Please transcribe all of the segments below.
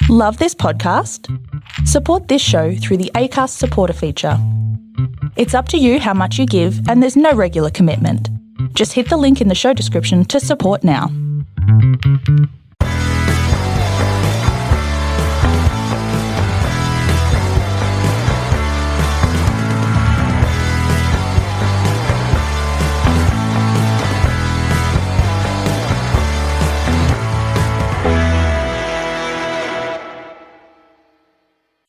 Love this podcast? Support this show through the Acast supporter feature. It's up to you how much you give, and there's no regular commitment. Just hit the link in the show description to support now.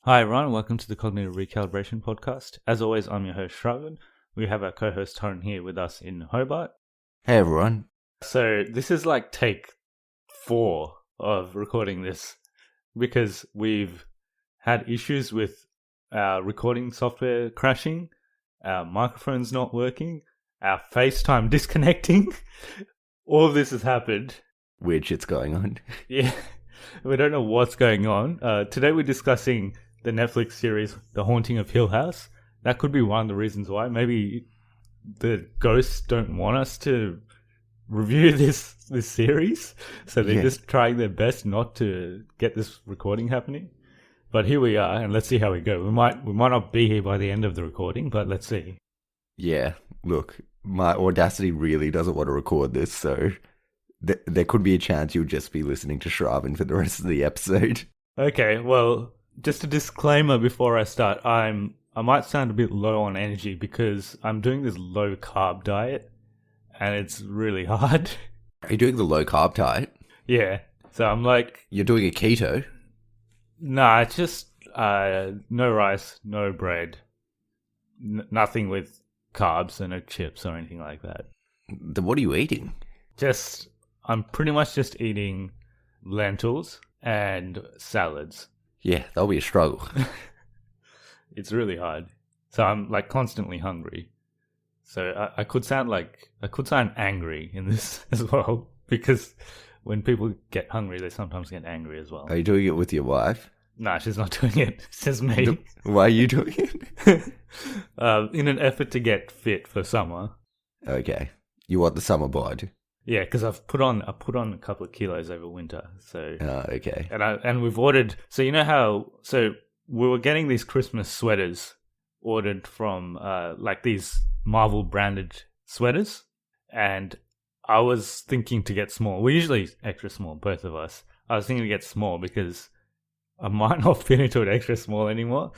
Hi everyone, welcome to the Cognitive Recalibration Podcast. As always, I'm your host Shravan. We have our co-host Torrin here with us in Hobart. Hey everyone. So this is like take 4 of recording this because we've had issues with our recording software crashing, our microphones not working, our FaceTime disconnecting. All of this has happened. Weird shit's going on. Yeah, we don't know what's going on. Today we're discussing the Netflix series, The Haunting of Hill House. That could be one of the reasons why. Maybe the ghosts don't want us to review this series, so they're just trying their best not to get this recording happening. But here we are, and let's see how we go. We might not be here by the end of the recording, but let's see. Yeah, look, my Audacity really doesn't want to record this, so there could be a chance you'll just be listening to Shravan for the rest of the episode. Okay, well, just a disclaimer before I start. I might sound a bit low on energy because I'm doing this low carb diet and it's really hard. Are you doing the low carb diet? Yeah. So I'm like... You're doing a keto? Nah, it's just no rice, no bread, nothing with carbs and no chips or anything like that. Then what are you eating? I'm pretty much just eating lentils and salads. Yeah, that'll be a struggle. It's really hard. So I'm like constantly hungry. So I could sound angry in this as well, because when people get hungry, they sometimes get angry as well. Are you doing it with your wife? Nah, she's not doing it. It's just me. Why are you doing it? In an effort to get fit for summer. Okay. You want the summer bod? Yeah, because I've put on a couple of kilos over winter. So okay. And we've ordered. So you know how? So we were getting these Christmas sweaters ordered from like these Marvel branded sweaters, and I was thinking to get small. We're usually extra small, both of us. I was thinking to get small because I might not fit into an extra small anymore.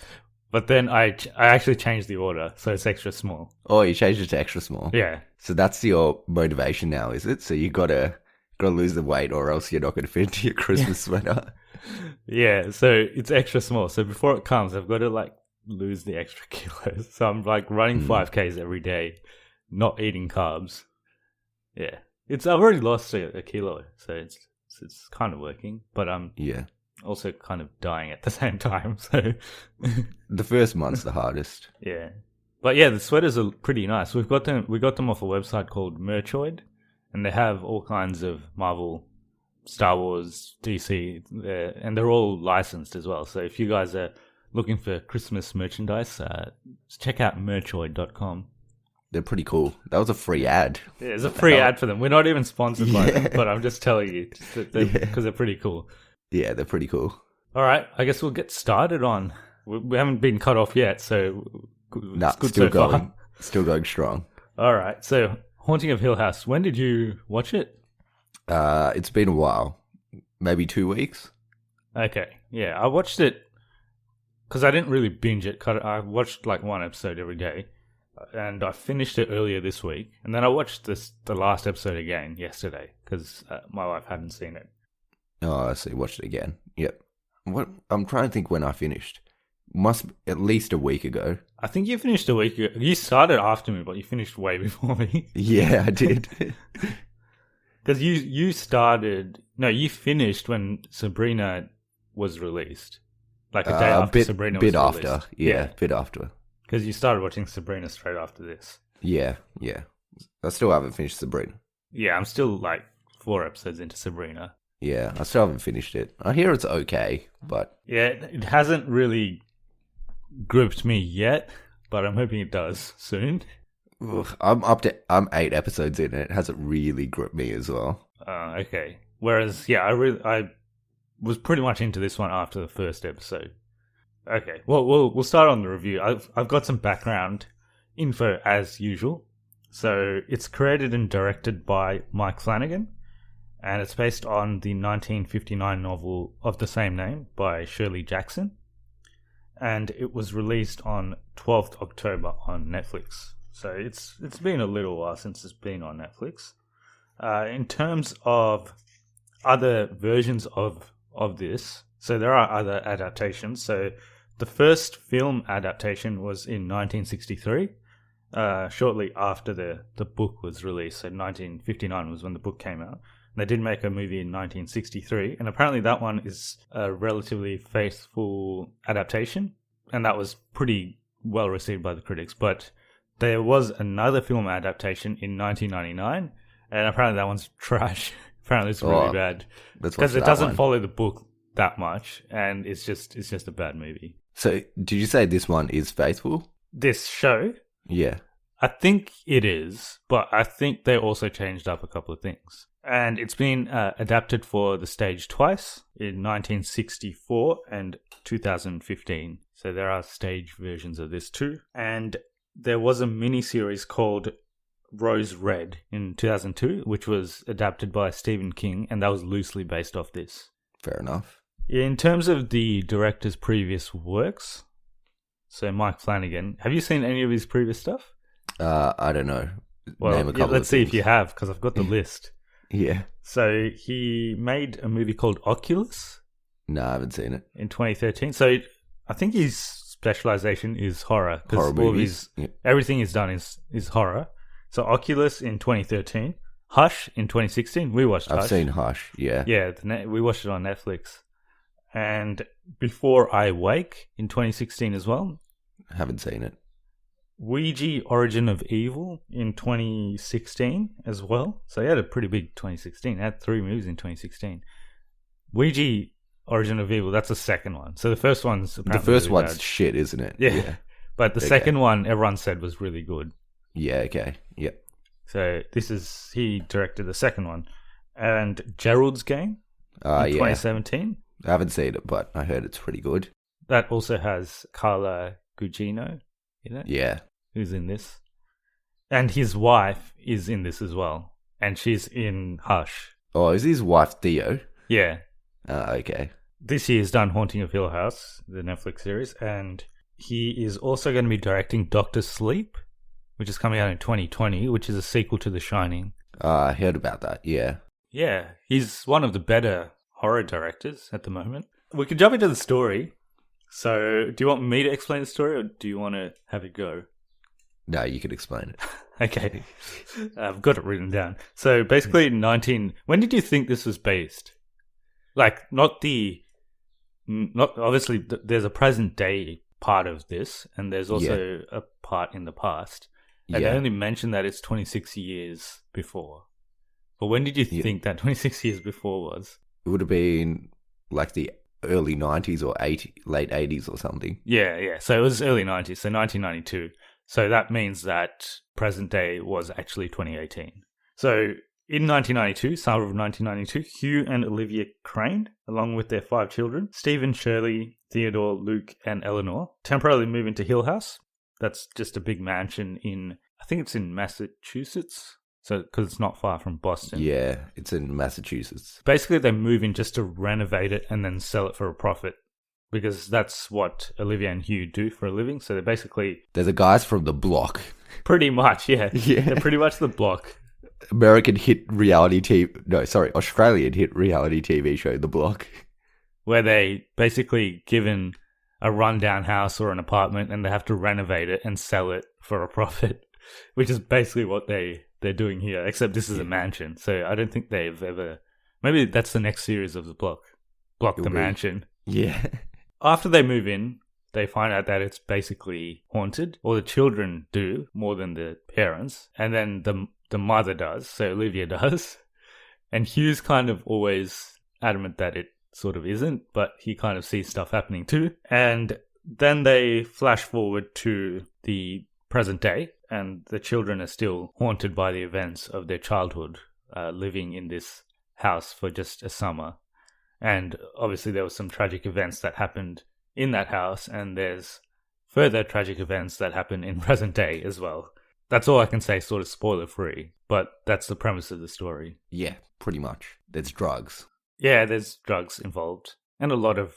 But then I actually changed the order, so it's extra small. Oh, you changed it to extra small? Yeah. So that's your motivation now, is it? So you gotta lose the weight, or else you're not gonna fit into your Christmas sweater. Yeah, so it's extra small. So before it comes, I've got to like lose the extra kilos. So I'm like running 5Ks every day, not eating carbs. Yeah, I've already lost a kilo, so it's kind of working. But I'm also kind of dying at the same time. So the first month's the hardest. Yeah. But yeah, the sweaters are pretty nice. We got them off a website called Merchoid, and they have all kinds of Marvel, Star Wars, DC, and they're all licensed as well. So if you guys are looking for Christmas merchandise, check out merchoid.com. They're pretty cool. That was a free ad. Yeah, it's a free ad for them. We're not even sponsored by them, but I'm just telling you because they're pretty cool. Yeah, they're pretty cool. All right, I guess we'll get started on. We haven't been cut off yet, so nah, it's good still so going. far. Still going strong. All right, so Haunting of Hill House. When did you watch it? It's been a while, maybe 2 weeks. Okay, yeah, I watched it because I didn't really binge it. I watched like one episode every day, and I finished it earlier this week, and then I watched the last episode again yesterday because my wife hadn't seen it. Oh, so you watched it again. Yep. I'm trying to think when I finished. Must at least a week ago. I think you finished a week ago. You started after me, but you finished way before me. Yeah, I did. Because you started... No, you finished when Sabrina was released. Like a day after Sabrina was released. After. Yeah, bit after. Because you started watching Sabrina straight after this. Yeah. I still haven't finished Sabrina. Yeah, I'm still like 4 episodes into Sabrina. Yeah, I still haven't finished it. I hear it's okay, but... Yeah, it hasn't really gripped me yet, but I'm hoping it does soon. I'm 8 episodes in and it hasn't really gripped me as well. Okay. Whereas, yeah, I was pretty much into this one after the first episode. Okay, well, we'll start on the review. I've got some background info as usual. So it's created and directed by Mike Flanagan, and it's based on the 1959 novel of the same name by Shirley Jackson, and it was released on 12th October on Netflix. So it's been a little while since it's been on Netflix. In terms of other versions of this, so there are other adaptations. So the first film adaptation was in 1963. Shortly after the book was released. So 1959 was when the book came out. They did make a movie in 1963, and apparently that one is a relatively faithful adaptation, and that was pretty well received by the critics. But there was another film adaptation in 1999, and apparently that one's trash. Apparently it's really bad because it doesn't follow the book that much, and it's just a bad movie. So did you say this one is faithful? This show? Yeah. I think it is, but I think they also changed up a couple of things. And it's been adapted for the stage twice, in 1964 and 2015. So there are stage versions of this too. And there was a mini-series called Rose Red in 2002, which was adapted by Stephen King, and that was loosely based off this. Fair enough. In terms of the director's previous works, so Mike Flanagan, have you seen any of his previous stuff? I don't know. Well, let's see if you have, because I've got the list. Yeah. So he made a movie called Oculus. No, I haven't seen it. In 2013. So I think his specialization is horror. Horror movies. Everything he's done is horror. So Oculus in 2013. Hush in 2016. We watched Hush. I've seen Hush, yeah. Yeah, we watched it on Netflix. And Before I Wake in 2016 as well. Haven't seen it. Ouija Origin of Evil in 2016 as well. So he had a pretty big 2016. He had 3 movies in 2016. Ouija Origin of Evil, that's the second one. So the first one's apparently the first really one's bad. shit, isn't it? Yeah. But the second one, everyone said was really good. Yeah, okay. Yep. So he directed the second one. And Gerald's Game in 2017. I haven't seen it, but I heard it's pretty good. That also has Carla Gugino in it. Yeah. Who's in this. And his wife is in this as well. And she's in Hush. Oh, is his wife Theo? Yeah. Okay. This year's done Haunting of Hill House, the Netflix series. And he is also going to be directing Doctor Sleep, which is coming out in 2020, which is a sequel to The Shining. I heard about that, yeah. Yeah. He's one of the better horror directors at the moment. We can jump into the story. So, do you want me to explain the story, or do you want to have it go? No, you can explain it. Okay. I've got it written down. So, basically, when did you think this was based? Like, not obviously, there's a present day part of this, and there's also a part in the past. And they only mention that it's 26 years before. But when did you think that 26 years before was? It would have been like the early 90s or late 80s or something. Yeah. So it was early 90s, so 1992. So that means that present day was actually 2018. So in 1992, summer of 1992, Hugh and Olivia Crane, along with their 5 children, Stephen, Shirley, Theodore, Luke, and Eleanor, temporarily move into Hill House. That's just a big mansion I think it's in Massachusetts. So, because it's not far from Boston. Yeah, it's in Massachusetts. Basically, they move in just to renovate it and then sell it for a profit. Because that's what Olivia and Hugh do for a living. So they're basically... They're the guys from The Block. Pretty much, yeah. Yeah. They're pretty much The Block. Australian hit reality TV show, The Block. Where they basically given a rundown house or an apartment and they have to renovate it and sell it for a profit. Which is basically what they're doing here, except this is a mansion. So I don't think they've ever... Maybe that's the next series of The Block. Mansion. Yeah. After they move in, they find out that it's basically haunted. Or the children do, more than the parents. And then the mother does, so Olivia does. And Hugh's kind of always adamant that it sort of isn't, but he kind of sees stuff happening too. And then they flash forward to the present day, and the children are still haunted by the events of their childhood, living in this house for just a summer. And obviously there were some tragic events that happened in that house, and there's further tragic events that happen in present day as well. That's all I can say, sort of spoiler free, but that's the premise of the story. Yeah, pretty much. There's drugs. Yeah, there's drugs involved and a lot of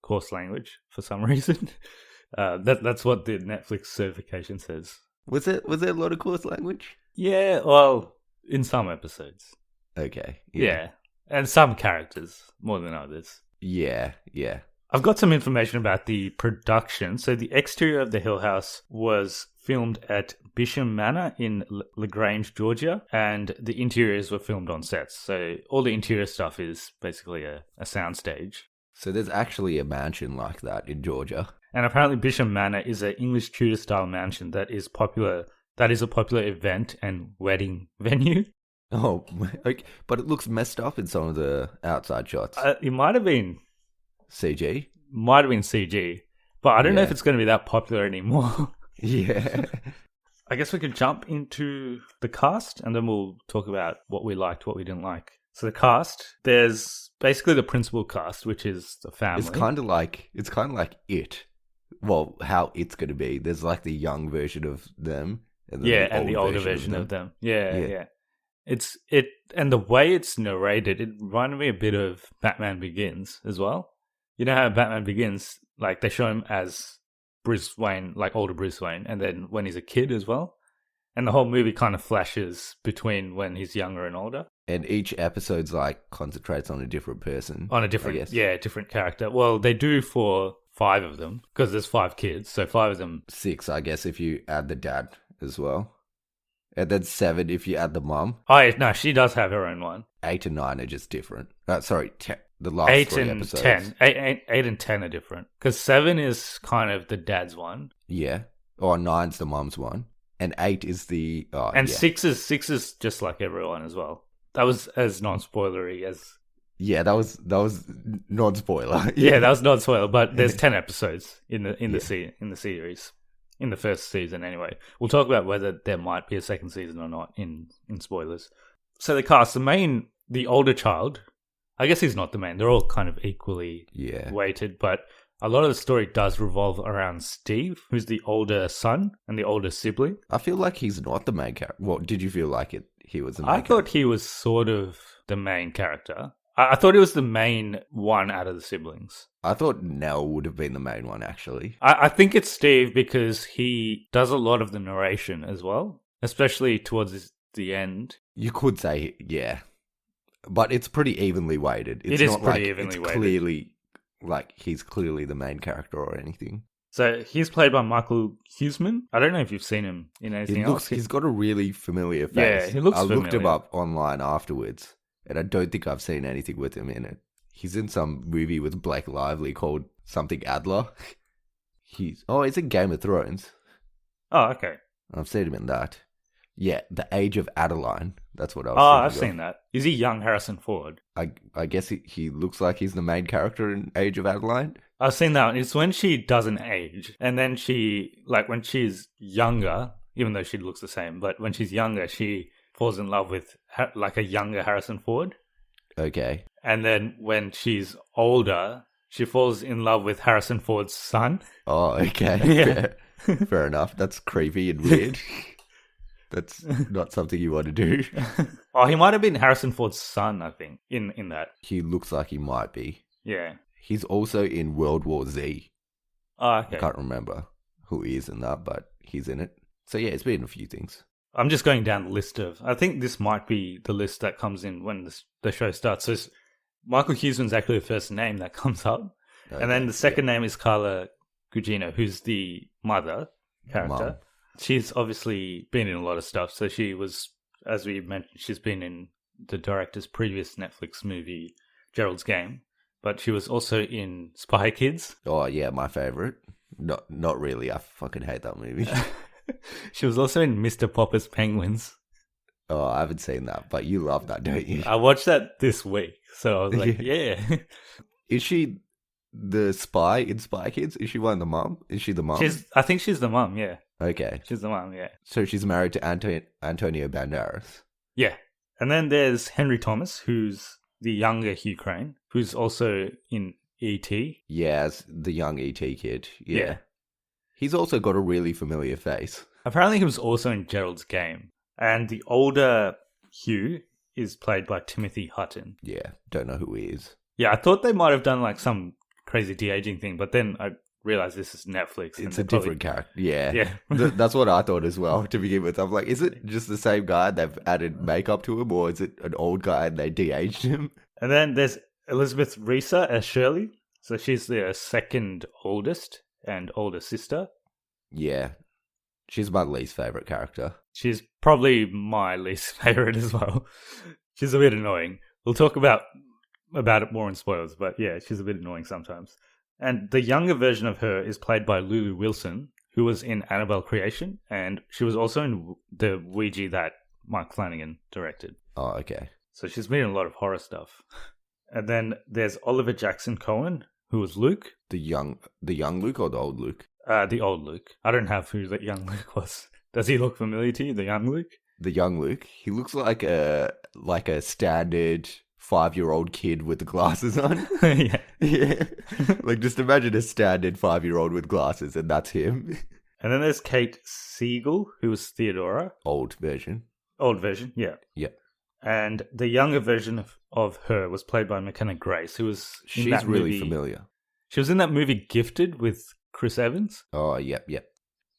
coarse language for some reason. That's what the Netflix certification says. Was there a lot of coarse language? Yeah, well, in some episodes. Okay. Yeah. And some characters more than others. Yeah. I've got some information about the production. So the exterior of the Hill House was filmed at Bisham Manor in LaGrange, Georgia, and the interiors were filmed on sets. So all the interior stuff is basically a soundstage. So there's actually a mansion like that in Georgia. And apparently Bisham Manor is an English Tudor-style mansion that is popular. That is a popular event and wedding venue. Oh, okay. But it looks messed up in some of the outside shots. It might have been CG? Might have been CG. But I don't know if it's going to be that popular anymore. Yeah. I guess we could jump into the cast and then we'll talk about what we liked, what we didn't like. So the cast, there's basically the principal cast, which is the family. It's kind of like It. Well, how It's going to be. There's like the young version of them. And the older version of them. Yeah. And the way it's narrated, it reminded me a bit of Batman Begins as well. You know how Batman Begins, like they show him as Bruce Wayne, like older Bruce Wayne, and then when he's a kid as well. And the whole movie kind of flashes between when he's younger and older. And each episode's like concentrates on a different person. On a different, different character. Well, they do for 5 of them because there's 5 kids. So 5 of them. 6, I guess, if you add the dad as well. And then 7 if you add the mum. Oh, yeah, no, she does have her own one. 8 and 9 are just different. The last 8 3 and episodes. 10. 8 and 10 are different. Because 7 is kind of the dad's one. Yeah. Or 9's the mum's one. And 8 is the... and 6 is just like everyone as well. That was as non-spoilery as... Yeah, that was non-spoiler. Yeah, that was non-spoiler, but there's 10 episodes in the series. In the first season, anyway. We'll talk about whether there might be a second season or not in spoilers. So the cast, the older child, I guess he's not the main. They're all kind of equally weighted, but a lot of the story does revolve around Steve, who's the older son and the older sibling. I feel like he's not the main character. Well, did you feel like he was the main character? I thought he was sort of the main character. I thought he was the main one out of the siblings. I thought Nell would have been the main one, actually. I think it's Steve because he does a lot of the narration as well, especially towards the end. You could say, yeah. But it's pretty evenly weighted. It is pretty evenly weighted. Clearly, like, he's clearly the main character or anything. So he's played by Michael Huseman. I don't know if you've seen him in anything else. He's got a really familiar face. Yeah, he looks familiar. I looked him up online afterwards, and I don't think I've seen anything with him in it. He's in some movie with Blake Lively called something Adler. He's in Game of Thrones. Oh, okay. I've seen him in that. Yeah, The Age of Adeline. That's what I was I've seen that. Is he young Harrison Ford? I guess he looks like he's the main character in Age of Adeline. I've seen that one. It's when she doesn't age. And then when she's younger, even though she looks the same, but when she's younger, she falls in love with like a younger Harrison Ford. Okay. And then when she's older, she falls in love with Harrison Ford's son. Oh, okay. Yeah. Fair enough. That's creepy and weird. That's not something you want to do. Oh, he might have been Harrison Ford's son, I think, in that. He looks like he might be. Yeah. He's also in World War Z. Oh, okay. I can't remember who he is in that, but he's in it. So yeah, it's been a few things. I'm just going down the list of... I think this might be the list that comes in when the show starts. So Michael Huseman's actually the first name that comes up. Okay, and then the second name is Carla Gugino, who's the mother character. Mom. She's obviously been in a lot of stuff. So she was, as we mentioned, she's been in the director's previous Netflix movie, Gerald's Game. But she was also in Spy Kids. Oh, yeah, my favorite. Not really. I fucking hate that movie. She was also in Mr. Popper's Penguins. Oh, I haven't seen that, but you love that, don't you? I watched that this week, so I was like, yeah. Is she the spy in Spy Kids? Is she one of the mum? Is she the mum? I think she's the mum, yeah. Okay. She's the mum, yeah. So she's married to Antonio Banderas. Yeah. And then there's Henry Thomas, who's the younger Hugh Crane, who's also in E.T. Yeah, as the young E.T. kid. Yeah. Yeah. He's also got a really familiar face. Apparently he was also in Gerald's Game. And the older Hugh is played by Timothy Hutton. Yeah, don't know who he is. Yeah, I thought they might have done like some crazy de-aging thing, but then I realized this is Netflix. It's a different character. Yeah. Yeah. That's what I thought as well, to begin with. I'm like, is it just the same guy and they've added makeup to him, or is it an old guy and they de-aged him? And then there's Elizabeth Reesa as Shirley. So she's the second oldest and older sister. Yeah. She's my least favourite character. She's probably my least favourite as well. She's a bit annoying. We'll talk about it more in spoilers, but yeah, she's a bit annoying sometimes. And the younger version of her is played by Lulu Wilson, who was in Annabelle Creation, and she was also in the Ouija that Mike Flanagan directed. Oh, okay. So she's been in a lot of horror stuff. And then there's Oliver Jackson Cohen, who was Luke. The young Luke or the old Luke? The old Luke. I don't have who the young Luke was. Does he look familiar to you, the young Luke? The young Luke? He looks like a standard 5-year-old kid with the glasses on. Yeah. Yeah. Like, just imagine a standard 5-year-old with glasses, and that's him. And then there's Kate Siegel, who was Theodora. Old version. Old version, yeah. Yeah. And the younger version of her was played by McKenna Grace, who was in She's that really movie. familiar. She was in that movie Gifted with Chris Evans. Oh, yep.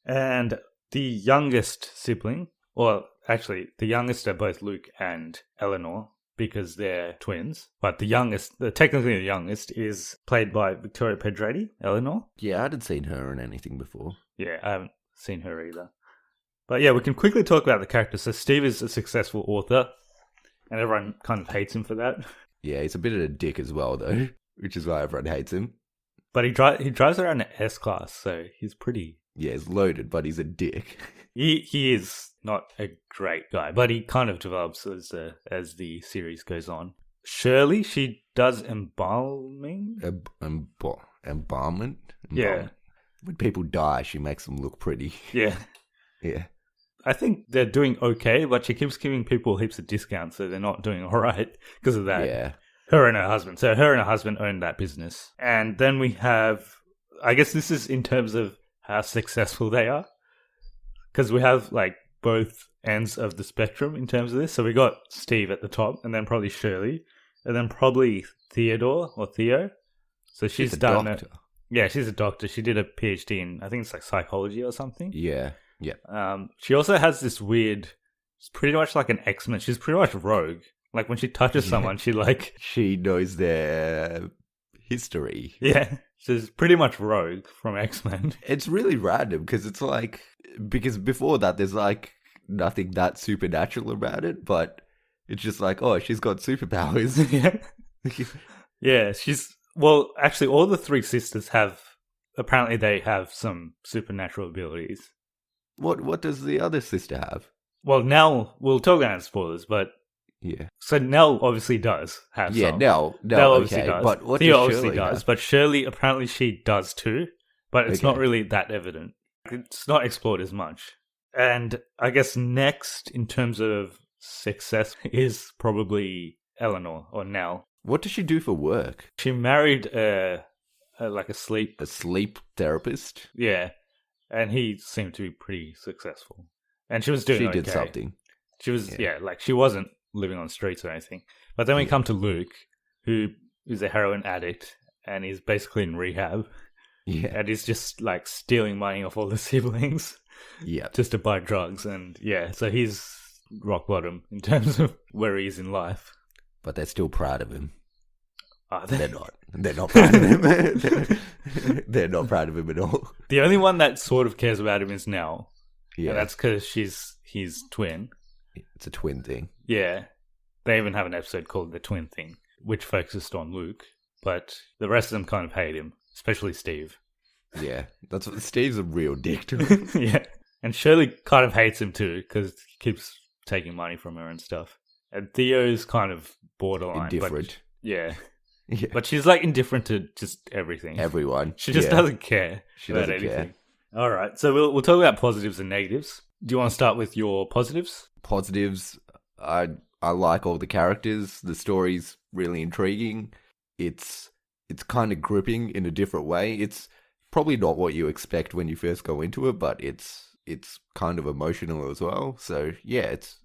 And the youngest sibling, well, actually, the youngest are both Luke and Eleanor, because they're twins. But technically the youngest, is played by Victoria Pedretti, Eleanor. Yeah, I hadn't seen her in anything before. Yeah, I haven't seen her either. But yeah, we can quickly talk about the characters. So Steve is a successful author, and everyone kind of hates him for that. Yeah, he's a bit of a dick as well, though, which is why everyone hates him. But he drives around an S-Class, so he's pretty... Yeah, he's loaded, but he's a dick. He is not a great guy, but he kind of develops as the series goes on. Shirley, she does embalming? Embalmment? Yeah. When people die, she makes them look pretty. Yeah. Yeah. I think they're doing okay, but she keeps giving people heaps of discounts, so they're not doing all right because of that. Yeah. Her and her husband. So her and her husband own that business. And then we have, I guess this is in terms of how successful they are, because we have like both ends of the spectrum in terms of this. So we got Steve at the top, and then probably Shirley, and then probably Theodore or Theo. So she's done doctor. Yeah, she's a doctor. She did a PhD in, I think it's like psychology or something. Yeah. She also has this weird, it's pretty much like an X-Men. She's pretty much rogue. Like when she touches someone, she knows their history. Yeah, she's pretty much rogue from X-Men. It's really random because before that there's like nothing that supernatural about it, but it's just like, oh, she's got superpowers. Yeah. Yeah, well, actually all the three sisters apparently they have some supernatural abilities. What does the other sister have? Well, Nell, we'll talk about spoilers, but yeah. So Nell obviously does have some. Nell obviously okay, does. but what Theo does obviously Shirley does, have? but Shirley apparently she does too, but it's not really that evident. It's not explored as much. And I guess next in terms of success is probably Eleanor or Nell. What does she do for work? She married a sleep therapist? Yeah. And he seemed to be pretty successful. And she was doing okay. She did something. She was, she wasn't living on the streets or anything. But then we come to Luke, who is a heroin addict, and he's basically in rehab. Yeah. And he's just, like, stealing money off all the siblings. Yeah. Just to buy drugs. And, so he's rock bottom in terms of where he is in life. But they're still proud of him. They're not. They're not proud of him. They're not proud of him at all. The only one that sort of cares about him is Nell. Yeah. And that's because she's his twin. It's a twin thing. Yeah. They even have an episode called The Twin Thing, which focused on Luke. But the rest of them kind of hate him, especially Steve. Yeah. Steve's a real dick to him. Yeah. And Shirley kind of hates him too, because he keeps taking money from her and stuff. And Theo's kind of borderline. Indifferent. Yeah. But she's like indifferent to just everything. Everyone. She just doesn't care about anything. Care. All right. So we'll talk about positives and negatives. Do you want to start with your positives? Positives, I I like all the characters. The story's really intriguing. It's kind of gripping in a different way. It's probably not what you expect when you first go into it, but it's kind of emotional as well. So yeah, it's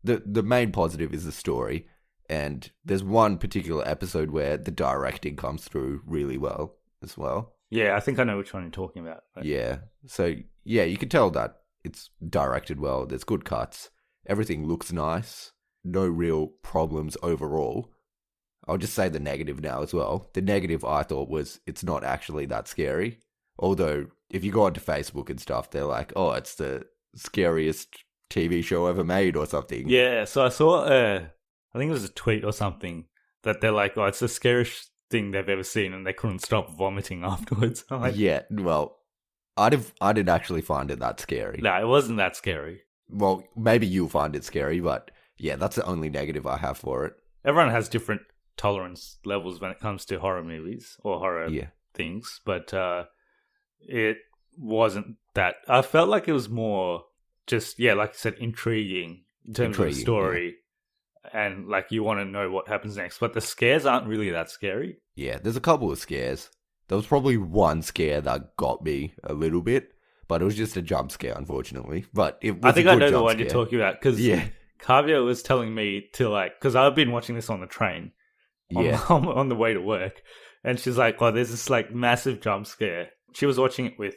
the main positive is the story, and there's one particular episode where the directing comes through really well as well. Yeah, I think I know which one you're talking about. Yeah. So yeah, you can tell that it's directed well. There's good cuts. Everything looks nice. No real problems overall. I'll just say the negative now as well. The negative I thought was it's not actually that scary. Although, if you go onto Facebook and stuff, they're like, oh, it's the scariest TV show ever made or something. Yeah, so I saw, I think it was a tweet or something, that they're like, oh, it's the scariest thing they've ever seen, and they couldn't stop vomiting afterwards. I'm like, yeah, well, I didn't actually find it that scary. No, it wasn't that scary. Well, maybe you'll find it scary, but yeah, that's the only negative I have for it. Everyone has different tolerance levels when it comes to horror movies or horror things, but it wasn't that. I felt like it was more just, like I said, intriguing in terms of the story, and like you want to know what happens next. But the scares aren't really that scary. Yeah, there's a couple of scares. There was probably one scare that got me a little bit, but it was just a jump scare, unfortunately. But it was I think I know the one scare. you're talking about, because Kavya was telling me to because I've been watching this on the train, on the way to work, and she's like, "Well, there's this massive jump scare." She was watching it with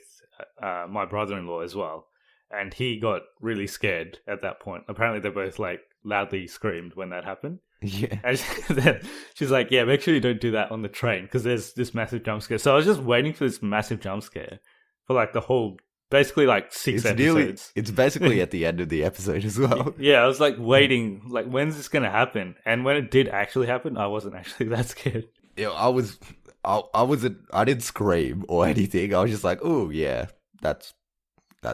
my brother-in-law as well, and he got really scared at that point. Apparently, they both loudly screamed when that happened. Yeah, and then she's like, "Yeah, make sure you don't do that on the train because there's this massive jump scare." So I was just waiting for this massive jump scare for the whole. Basically, 6 episodes. It's basically at the end of the episode as well. Yeah, I was waiting, when's this going to happen? And when it did actually happen, I wasn't actually that scared. Yeah, I didn't scream or anything. I was just like, oh yeah, that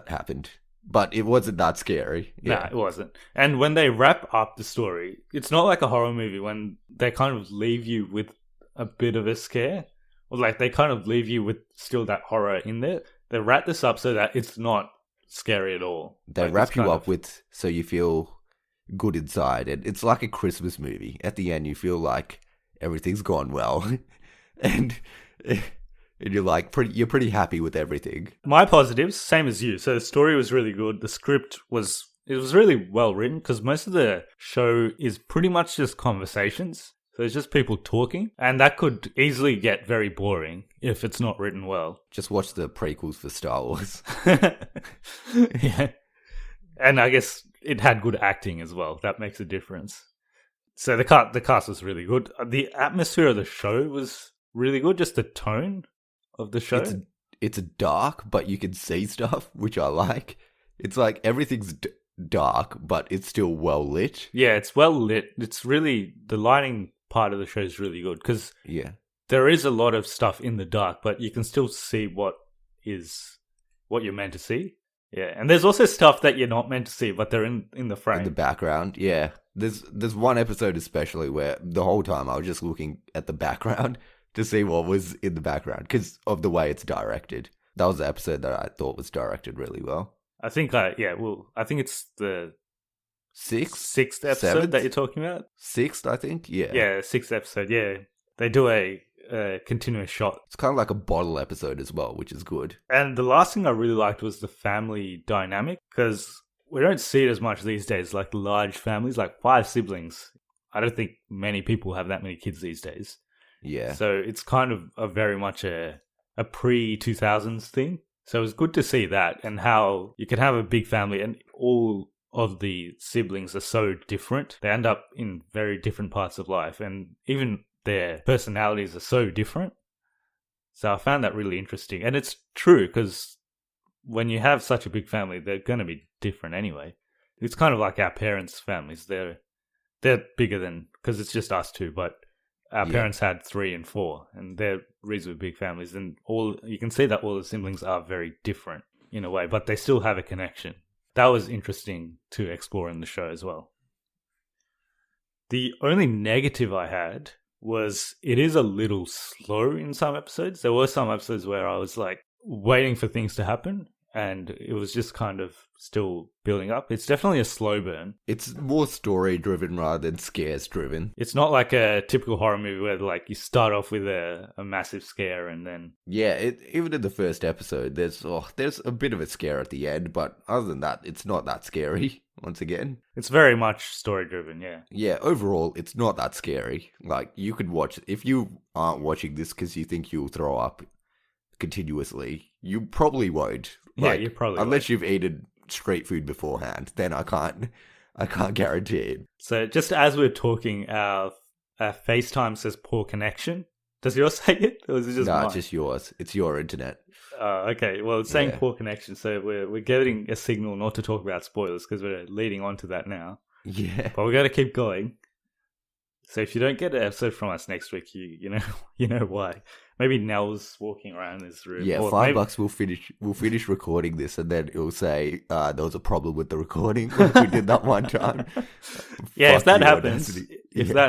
happened. But it wasn't that scary. Yeah. No, it wasn't. And when they wrap up the story, it's not like a horror movie when they kind of leave you with a bit of a scare. Or they kind of leave you with still that horror in there. They wrap this up so that it's not scary at all. They wrap you up with so you feel good inside. And it's like a Christmas movie. At the end, you feel like everything's gone well. and you're you're pretty happy with everything. My positives, same as you. So the story was really good. The script was really well written because most of the show is pretty much just conversations. So it's just people talking, and that could easily get very boring if it's not written well. Just watch the prequels for Star Wars. Yeah. And I guess it had good acting as well. That makes a difference. So the cast was really good. The atmosphere of the show was really good, just the tone of the show. It's dark, but you can see stuff, which I like. It's everything's dark, but it's still well lit. Yeah, it's well lit. It's really, the lighting part of the show is really good because there is a lot of stuff in the dark, but you can still see what you're meant to see. Yeah, and there's also stuff that you're not meant to see, but they're in the frame. In the background, yeah. There's one episode especially where the whole time I was just looking at the background to see what was in the background because of the way it's directed. That was the episode that I thought was directed really well. I think I think it's the sixth episode Seventh? that you're talking about. Sixth, I think. Yeah. Yeah, sixth episode. Yeah, they do a continuous shot. It's kind of like a bottle episode as well, which is good. And the last thing I really liked was the family dynamic because we don't see it as much these days. Large families, 5 siblings. I don't think many people have that many kids these days. Yeah. So it's kind of a very much a pre-2000s thing. So it was good to see that and how you can have a big family and all of the siblings are so different. They end up in very different parts of life and even their personalities are so different. So I found that really interesting. And it's true because when you have such a big family, they're going to be different anyway. It's kind of like our parents' families. They're bigger than, because it's just us two, but our parents had 3 and 4 and they're reasonably big families. And you can see that all the siblings are very different in a way, but they still have a connection. That was interesting to explore in the show as well. The only negative I had was it is a little slow in some episodes. There were some episodes where I was waiting for things to happen and it was just kind of still building up. It's definitely a slow burn. It's more story-driven rather than scares-driven. It's not like a typical horror movie where like you start off with a massive scare and then... Yeah, even in the first episode, there's a bit of a scare at the end, but other than that, it's not that scary, once again. It's very much story-driven, yeah. Yeah, overall, it's not that scary. Like, you could watch... If you aren't watching this because you think you'll throw up continuously, you probably won't. Yeah, you probably unless won't. you've eaten street food beforehand, then I can't guarantee it. So just as we're talking, our FaceTime says poor connection. Does yours say it, or is it just mine? It's just yours. It's your internet. Okay. Well, it's saying poor connection, so we're getting a signal not to talk about spoilers because we're leading on to that now. Yeah, but we got to keep going. So if you don't get an episode from us next week, you know why. Maybe Nell's walking around this room. Yeah, or $5 we'll finish recording this, and then it'll say there was a problem with the recording. Like we did that one time. Yeah, if that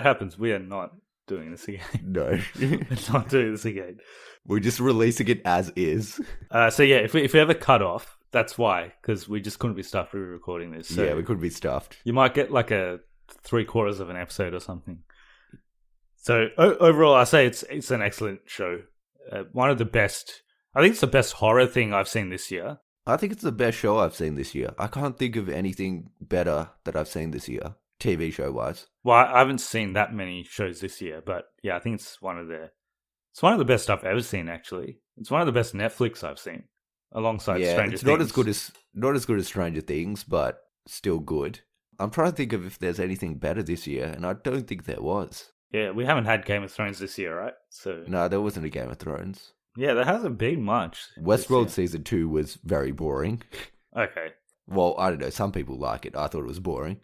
happens, we are not doing this again. No, we're not doing this again. We're just releasing it as is. So yeah, if we ever cut off, that's why, because we just couldn't be stuffed re-recording this. So yeah, we couldn't be stuffed. You might get like a 3/4 of an episode or something. So overall, I say it's an excellent show. One of the best. I think it's the best horror thing I've seen this year. I think it's the best show I've seen this year. I can't think of anything better that I've seen this year, TV show wise. Well, I haven't seen that many shows this year, but yeah, I think it's one of the best I've ever seen. Actually, it's one of the best Netflix I've seen, alongside Stranger Things. It's not as good as Stranger Things, but still good. I'm trying to think of if there's anything better this year, and I don't think there was. Yeah, we haven't had Game of Thrones this year, right? So no, there wasn't a Game of Thrones. Yeah, there hasn't been much. Westworld Season 2 was very boring. Okay. Well, I don't know. Some people like it. I thought it was boring.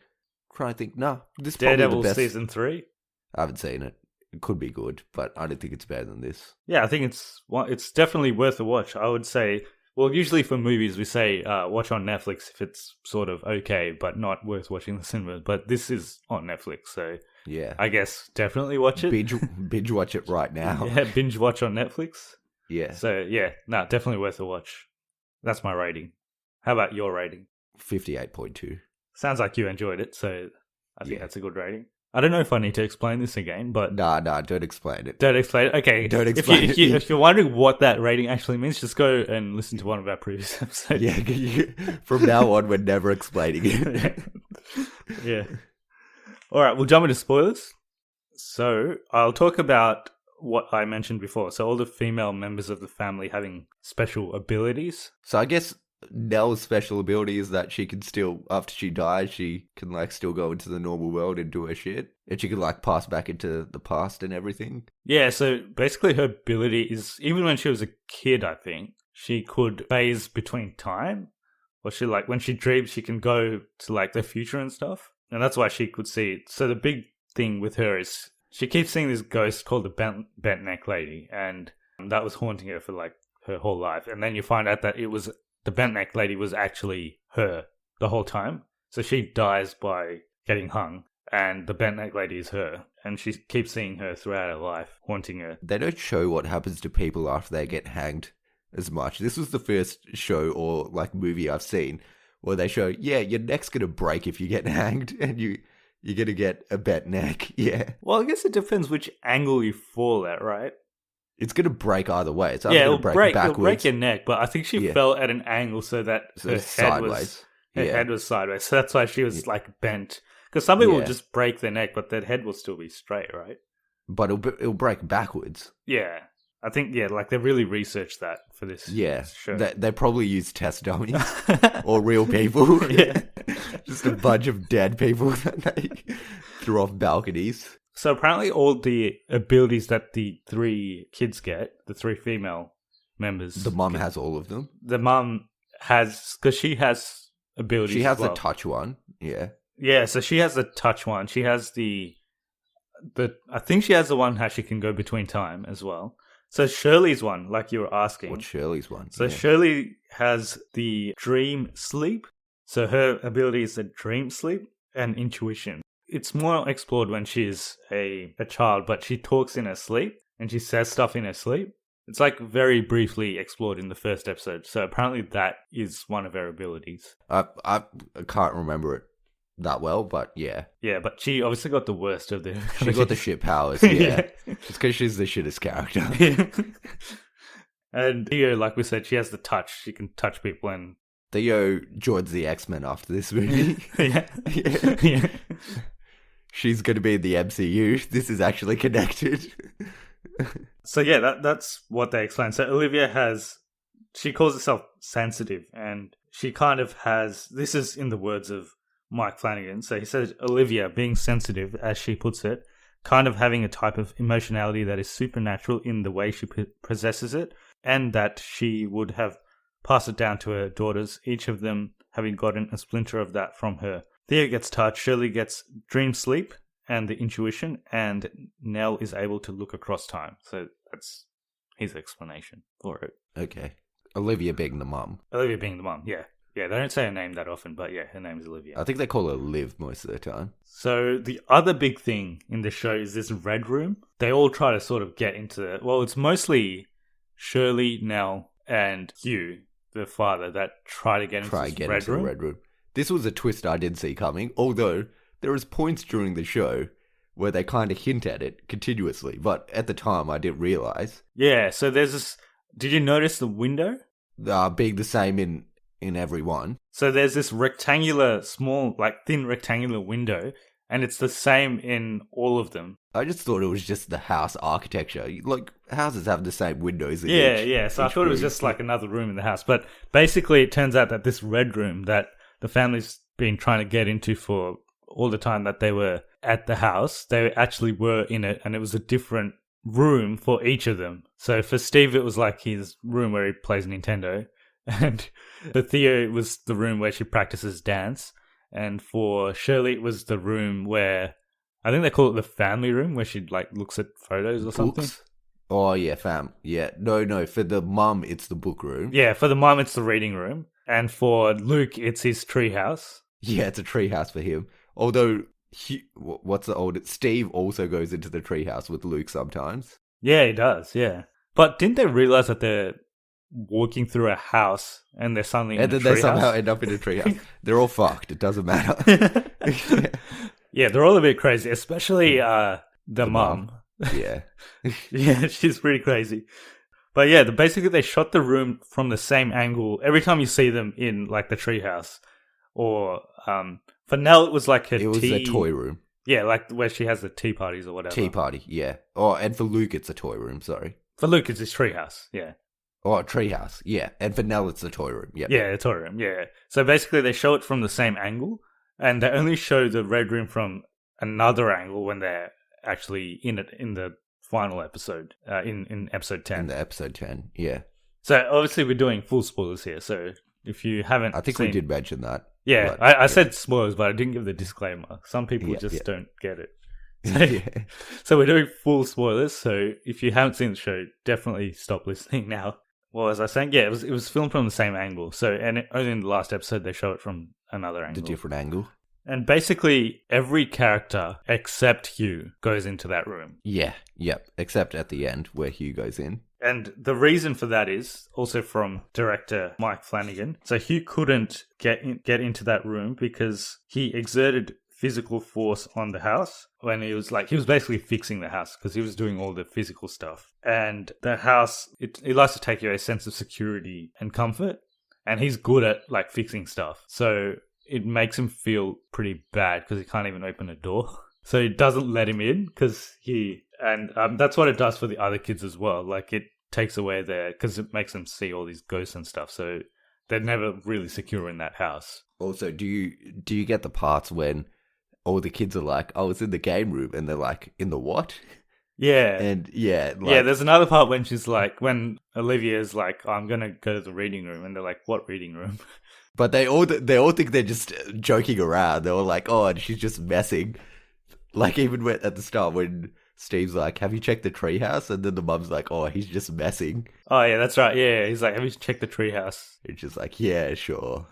Trying to think, this Daredevil probably the best. Season 3? I haven't seen it. It could be good, but I don't think it's better than this. Yeah, I think it's definitely worth a watch. I would say, well, usually for movies we say watch on Netflix if it's sort of okay, but not worth watching in the cinema. But this is on Netflix, so yeah, I guess definitely watch it. Binge watch it right now. Yeah, binge watch on Netflix. Yeah. So yeah, definitely worth a watch. That's my rating. How about your rating? 58.2. Sounds like you enjoyed it, so I think that's a good rating. I don't know if I need to explain this again, but... Nah, don't explain it. Don't explain it? Okay. Don't explain it. If you're wondering what that rating actually means, just go and listen to one of our previous episodes. Yeah, from now on, we're never explaining it. Yeah. All right, we'll jump into spoilers. So, I'll talk about what I mentioned before. So, all the female members of the family having special abilities. So, I guess Nell's special ability is that she can still, after she dies, she can still go into the normal world and do her shit. And she can pass back into the past and everything. Yeah, so basically her ability is, even when she was a kid, I think, she could phase between time. Or she when she dreams, she can go to the future and stuff. And that's why she could see it. So the big thing with her is she keeps seeing this ghost called the bent neck lady. And that was haunting her for her whole life. And then you find out that it was the bent neck lady was actually her the whole time. So she dies by getting hung, and the bent neck lady is her. And she keeps seeing her throughout her life, haunting her. They don't show what happens to people after they get hanged as much. This was the first show or movie I've seen where they show, your neck's going to break if you get hanged, and you're going to get a bent neck. Yeah. Well, I guess it depends which angle you fall at, right? It's going to break either way. It's either going to break backwards. It'll break your neck, but I think she fell at an angle so that her head was sideways. So that's why she was bent. Because some people will just break their neck, but their head will still be straight, right? But it'll break backwards. Yeah. I think, they really researched that for this show. They probably used test dummies or real people. Yeah. Just a bunch of dead people that they threw off balconies. So apparently all the abilities that the 3 kids get, the 3 female members... The mum has all of them. The mum has... Because she has abilities She has the touch one, yeah. Yeah, so she has the touch one. She has the... I think she has the one how she can go between time as well. So Shirley's one, like you were asking. What's Shirley's one? So Shirley has the dream sleep. So her ability is the dream sleep and intuition. It's more explored when she's a child, but she talks in her sleep and she says stuff in her sleep. It's like very briefly explored in the first episode. So apparently that is one of her abilities. I can't remember it that well, but yeah. Yeah, but she obviously got the worst of the... She got the shit powers, yeah. Just because she's the shittest character. And Theo, like we said, she has the touch. She can touch people and... Theo joins the X-Men after this movie. Yeah. She's going to be in the MCU. This is actually connected. So yeah, that's what they explain. So Olivia she calls herself sensitive, and she kind of has, this is in the words of Mike Flanagan. So he says Olivia being sensitive, as she puts it, kind of having a type of emotionality that is supernatural in the way she possesses it, and that she would have passed it down to her daughters, each of them having gotten a splinter of that from her. Thea gets touch, Shirley gets dream sleep and the intuition, and Nell is able to look across time. So that's his explanation for it. Okay. Olivia being the mum. Olivia being the mum, yeah. Yeah, they don't say her name that often, but yeah, her name is Olivia. I think they call her Liv most of the time. So the other big thing in the show is this red room. They all try to sort of get into it. Well, it's mostly Shirley, Nell, and Hugh, the father, that try to get into the red room. This was a twist I didn't see coming, although there is points during the show where they kind of hint at it continuously, but at the time I didn't realise. Yeah, so there's this... Did you notice the window? Being the same in every one. So there's this rectangular, small, like thin rectangular window, and it's the same in all of them. I just thought it was just the house architecture. Like, houses have the same windows in Yeah, so I thought it was just like another room in the house. But basically it turns out that this red room that the family's been trying to get into for all the time that they were at the house, they actually were in it, and it was a different room for each of them. So for Steve, it was like his room where he plays Nintendo, and for Theo, it was the room where she practices dance, and for Shirley, it was the room where, I think they call it the family room, where she like looks at photos or something. Oh yeah, yeah. No, for the mum, it's the book room. Yeah, for the mum, it's the reading room, and for Luke, it's his treehouse. Yeah, it's a treehouse for him. Although, what's the oldest? Steve also goes into the treehouse with Luke sometimes. Yeah, he does, yeah. But didn't they realize that they're walking through a house and they're suddenly in a treehouse? And then they somehow end up in a treehouse. They're all fucked. It doesn't matter. Yeah, they're all a bit crazy, especially the mum. Yeah. Yeah, she's pretty crazy. But yeah, basically they shot the room from the same angle every time you see them in like the treehouse. Or for Nell, it was like it was a toy room. Yeah, like where she has the tea parties or whatever. Tea party, yeah. Oh, and for Luke, it's a toy room, sorry. For Luke, it's his treehouse, yeah. Oh, treehouse, yeah. And for Nell, it's a toy room, yeah. Yeah, a toy room, yeah. So basically, they show it from the same angle, and they only show the red room from another angle when they're actually in it in the final episode, in episode 10. In the episode 10, yeah. So obviously, we're doing full spoilers here, so if you haven't I think we did mention that. Yeah, I said spoilers, but I didn't give the disclaimer. Some people don't get it. So we're doing full spoilers, so if you haven't seen the show, definitely stop listening now. Well, as I was saying, yeah, it was filmed from the same angle. So, and only in the last episode, they show it from another angle. The different angle. And basically, every character except Hugh goes into that room. Yeah, yep. Except at the end, where Hugh goes in. And the reason for that is also from director Mike Flanagan. So Hugh couldn't get into that room because he exerted physical force on the house when he was basically fixing the house because he was doing all the physical stuff. And the house, it likes to take you a sense of security and comfort. And he's good at like fixing stuff. So it makes him feel pretty bad because he can't even open a door. So it doesn't let him in because that's what it does for the other kids as well. Like it takes away because it makes them see all these ghosts and stuff. So they're never really secure in that house. Also, do you get the parts when all the kids are like, "Oh, it's in the game room," and they're like, "In the what?" Yeah, and yeah, there's another part when she's like, when Olivia's like, oh, "I'm gonna go to the reading room," and they're like, "What reading room?" But they all think they're just joking around. They're all like, "Oh, and she's just messing." Like even at the start when Steve's like, "Have you checked the treehouse?" And then the mum's like, "Oh, he's just messing." Oh yeah, that's right. Yeah, he's like, "Have you checked the treehouse?" It's just like, "Yeah, sure."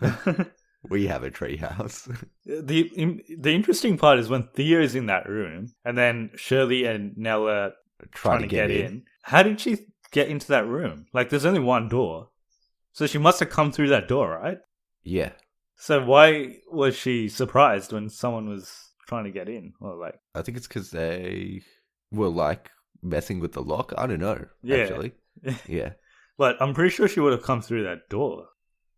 We have a treehouse. The interesting part is when Theo's in that room, and then Shirley and Nell are trying to get in. How did she get into that room? Like, there's only one door. So she must have come through that door, right? Yeah. So why was she surprised when someone was trying to get in? Or like, I think it's because they were like messing with the lock. I don't know, Yeah. actually. Yeah. but I'm pretty sure she would have come through that door.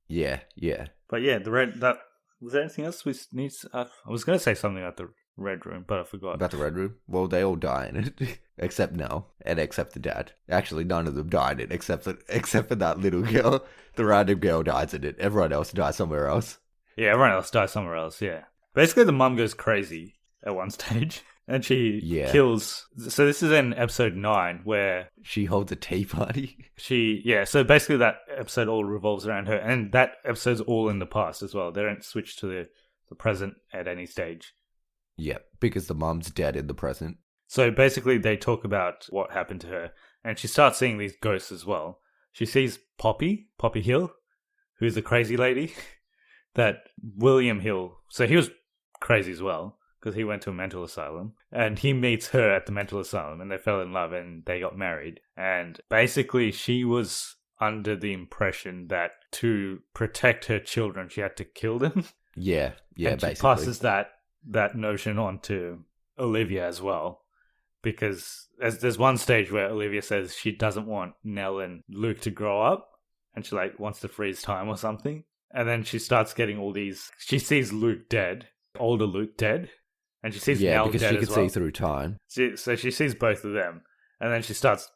Yeah. Yeah. But yeah, was there anything else we need? I was going to say something about the red room, but I forgot. About the red room? Well, they all die in it. Except Nell. And except the dad. Actually, none of them died in it except for that little girl. The random girl dies in it. Everyone else dies somewhere else. Yeah, everyone else dies somewhere else, yeah. Basically, the mum goes crazy at one stage. And she kills... So this is in episode 9, where... She holds a tea party. So basically that episode all revolves around her. And that episode's all in the past as well. They don't switch to the present at any stage. Yeah, because the mum's dead in the present. So basically they talk about what happened to her. And she starts seeing these ghosts as well. She sees Poppy Hill, who's the crazy lady. That William Hill... So he was crazy as well, because he went to a mental asylum. And he meets her at the mental asylum, and they fell in love, and they got married. And basically, she was under the impression that to protect her children, she had to kill them. Yeah, and basically. She passes that notion on to Olivia as well. Because there's one stage where Olivia says she doesn't want Nell and Luke to grow up, and she like wants to freeze time or something. And then she starts getting all these... She sees Luke dead, older Luke dead, and she sees Nell dead as well. Yeah, because she can see through time. So she sees both of them, and then she starts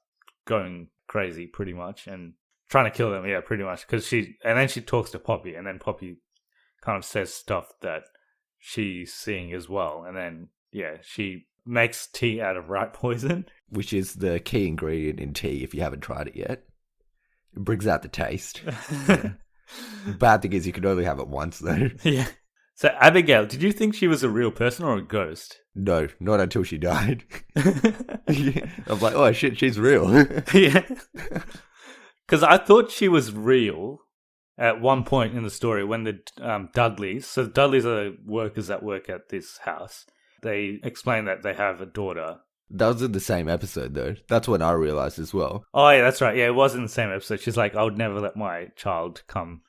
going crazy, pretty much, and trying to kill them, yeah, pretty much. And then she talks to Poppy, and then Poppy kind of says stuff that she's seeing as well. And then, yeah, she makes tea out of rat poison. Which is the key ingredient in tea, if you haven't tried it yet. It brings out the taste. Yeah. Bad thing is you can only have it once, though. Yeah. So Abigail, did you think she was a real person or a ghost? No, not until she died. I'm like, oh shit, she's real. Yeah. Because I thought she was real at one point in the story when the Dudleys... So the Dudleys are workers that work at this house. They explain that they have a daughter. That was in the same episode, though. That's when I realized as well. Oh, yeah, that's right. Yeah, it was in the same episode. She's like, I would never let my child come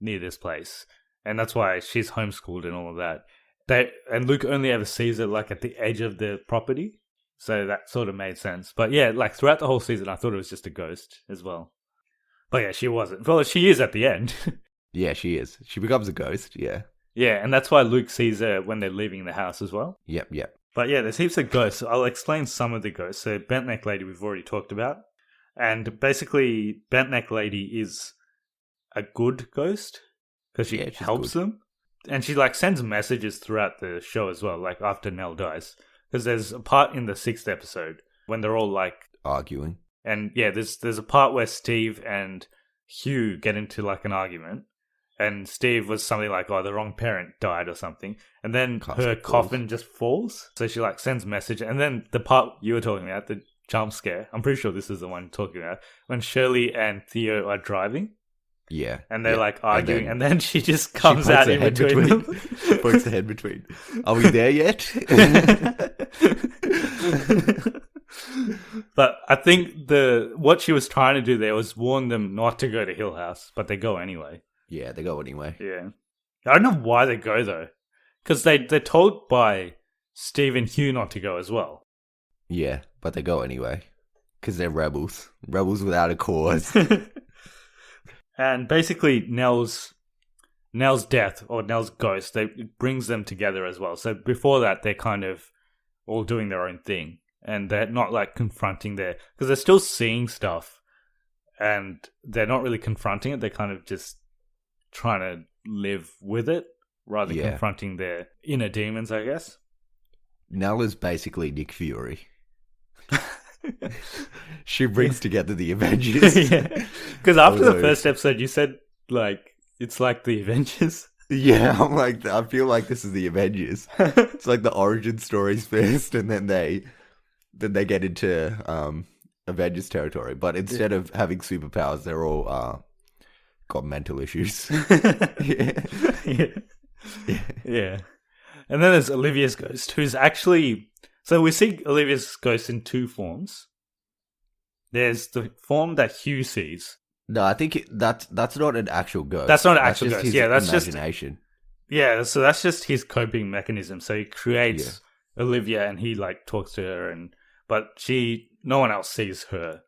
near this place. And that's why she's homeschooled and all of that. And Luke only ever sees her, like, at the edge of the property. So that sort of made sense. But yeah, like, throughout the whole season, I thought it was just a ghost as well. But yeah, she wasn't. Well, she is at the end. Yeah, she is. She becomes a ghost, yeah. Yeah, and that's why Luke sees her when they're leaving the house as well. Yep. But yeah, there's heaps of ghosts. I'll explain some of the ghosts. So Bent Neck Lady we've already talked about. And basically, Bent Neck Lady is a good ghost because she helps them. And she like sends messages throughout the show as well, like after Nell dies. Because there's a part in the 6th episode when they're all like... arguing. And yeah, there's a part where Steve and Hugh get into like an argument. And Steve was something like, oh, the wrong parent died or something. And then her coffin just falls. So she like sends a message. And then the part you were talking about, the jump scare, I'm pretty sure this is the one you're talking about, when Shirley and Theo are driving. Yeah. And they're like arguing. And then she just comes out in between them. Puts the head between. Are we there yet? But I think what she was trying to do there was warn them not to go to Hill House. But they go anyway. Yeah, they go anyway. Yeah. I don't know why they go, though. Because they're told by Steve and Hugh not to go as well. Yeah, but they go anyway. Because they're rebels. Rebels without a cause. And basically, Nell's death, or Nell's ghost, it brings them together as well. So before that, they're kind of all doing their own thing. And they're not, like, confronting because they're still seeing stuff. And they're not really confronting it. They're kind of just trying to live with it rather than confronting their inner demons, I guess. Nell is basically Nick Fury. She brings together the Avengers. Yeah, because after the first episode, you said like it's like the Avengers. Yeah, I'm like, I feel like this is the Avengers. It's like the origin stories first, and then they get into Avengers territory. But instead of having superpowers, they're all got mental issues. Yeah. And then there's Olivia's ghost, who's actually... So we see Olivia's ghost in 2 forms. There's the form that Hugh sees. No, I think that's not an actual ghost. That's not an actual just ghost. his Yeah, that's imagination. so that's just his coping mechanism. So he creates Olivia, and he like talks to her, but no one else sees her.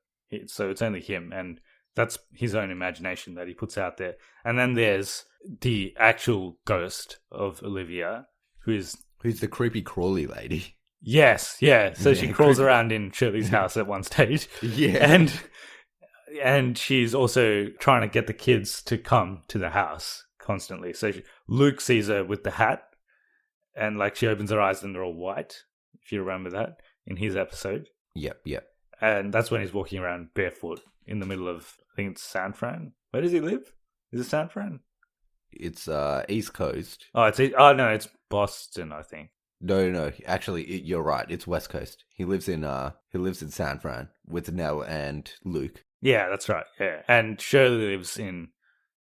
So it's only him, and that's his own imagination that he puts out there. And then there's the actual ghost of Olivia, who's the creepy crawly lady. Yes, yeah. So she crawls around in Shirley's house at one stage. Yeah. And she's also trying to get the kids to come to the house constantly. So Luke sees her with the hat, and like she opens her eyes and they're all white, if you remember that, in his episode. Yep. And that's when he's walking around barefoot in the middle of, I think it's San Fran. Where does he live? Is it San Fran? It's East Coast. No, it's Boston, I think. No. Actually, you're right. It's West Coast. He lives in San Fran with Nell and Luke. Yeah, that's right. Yeah, and Shirley lives in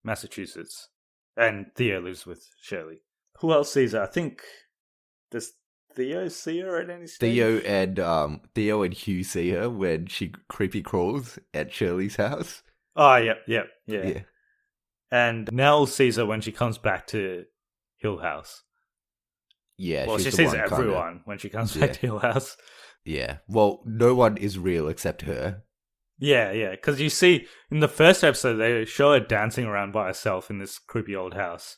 Massachusetts, and Theo lives with Shirley. Who else sees her? I think does Theo see her at any stage? Theo and Hugh see her when she creepy crawls at Shirley's house. Oh, yeah. And Nell sees her when she comes back to Hill House. Yeah, well, she sees everyone when she comes back to Hill House. Yeah, well, no one is real except her. Yeah, because you see, in the first episode, they show her dancing around by herself in this creepy old house.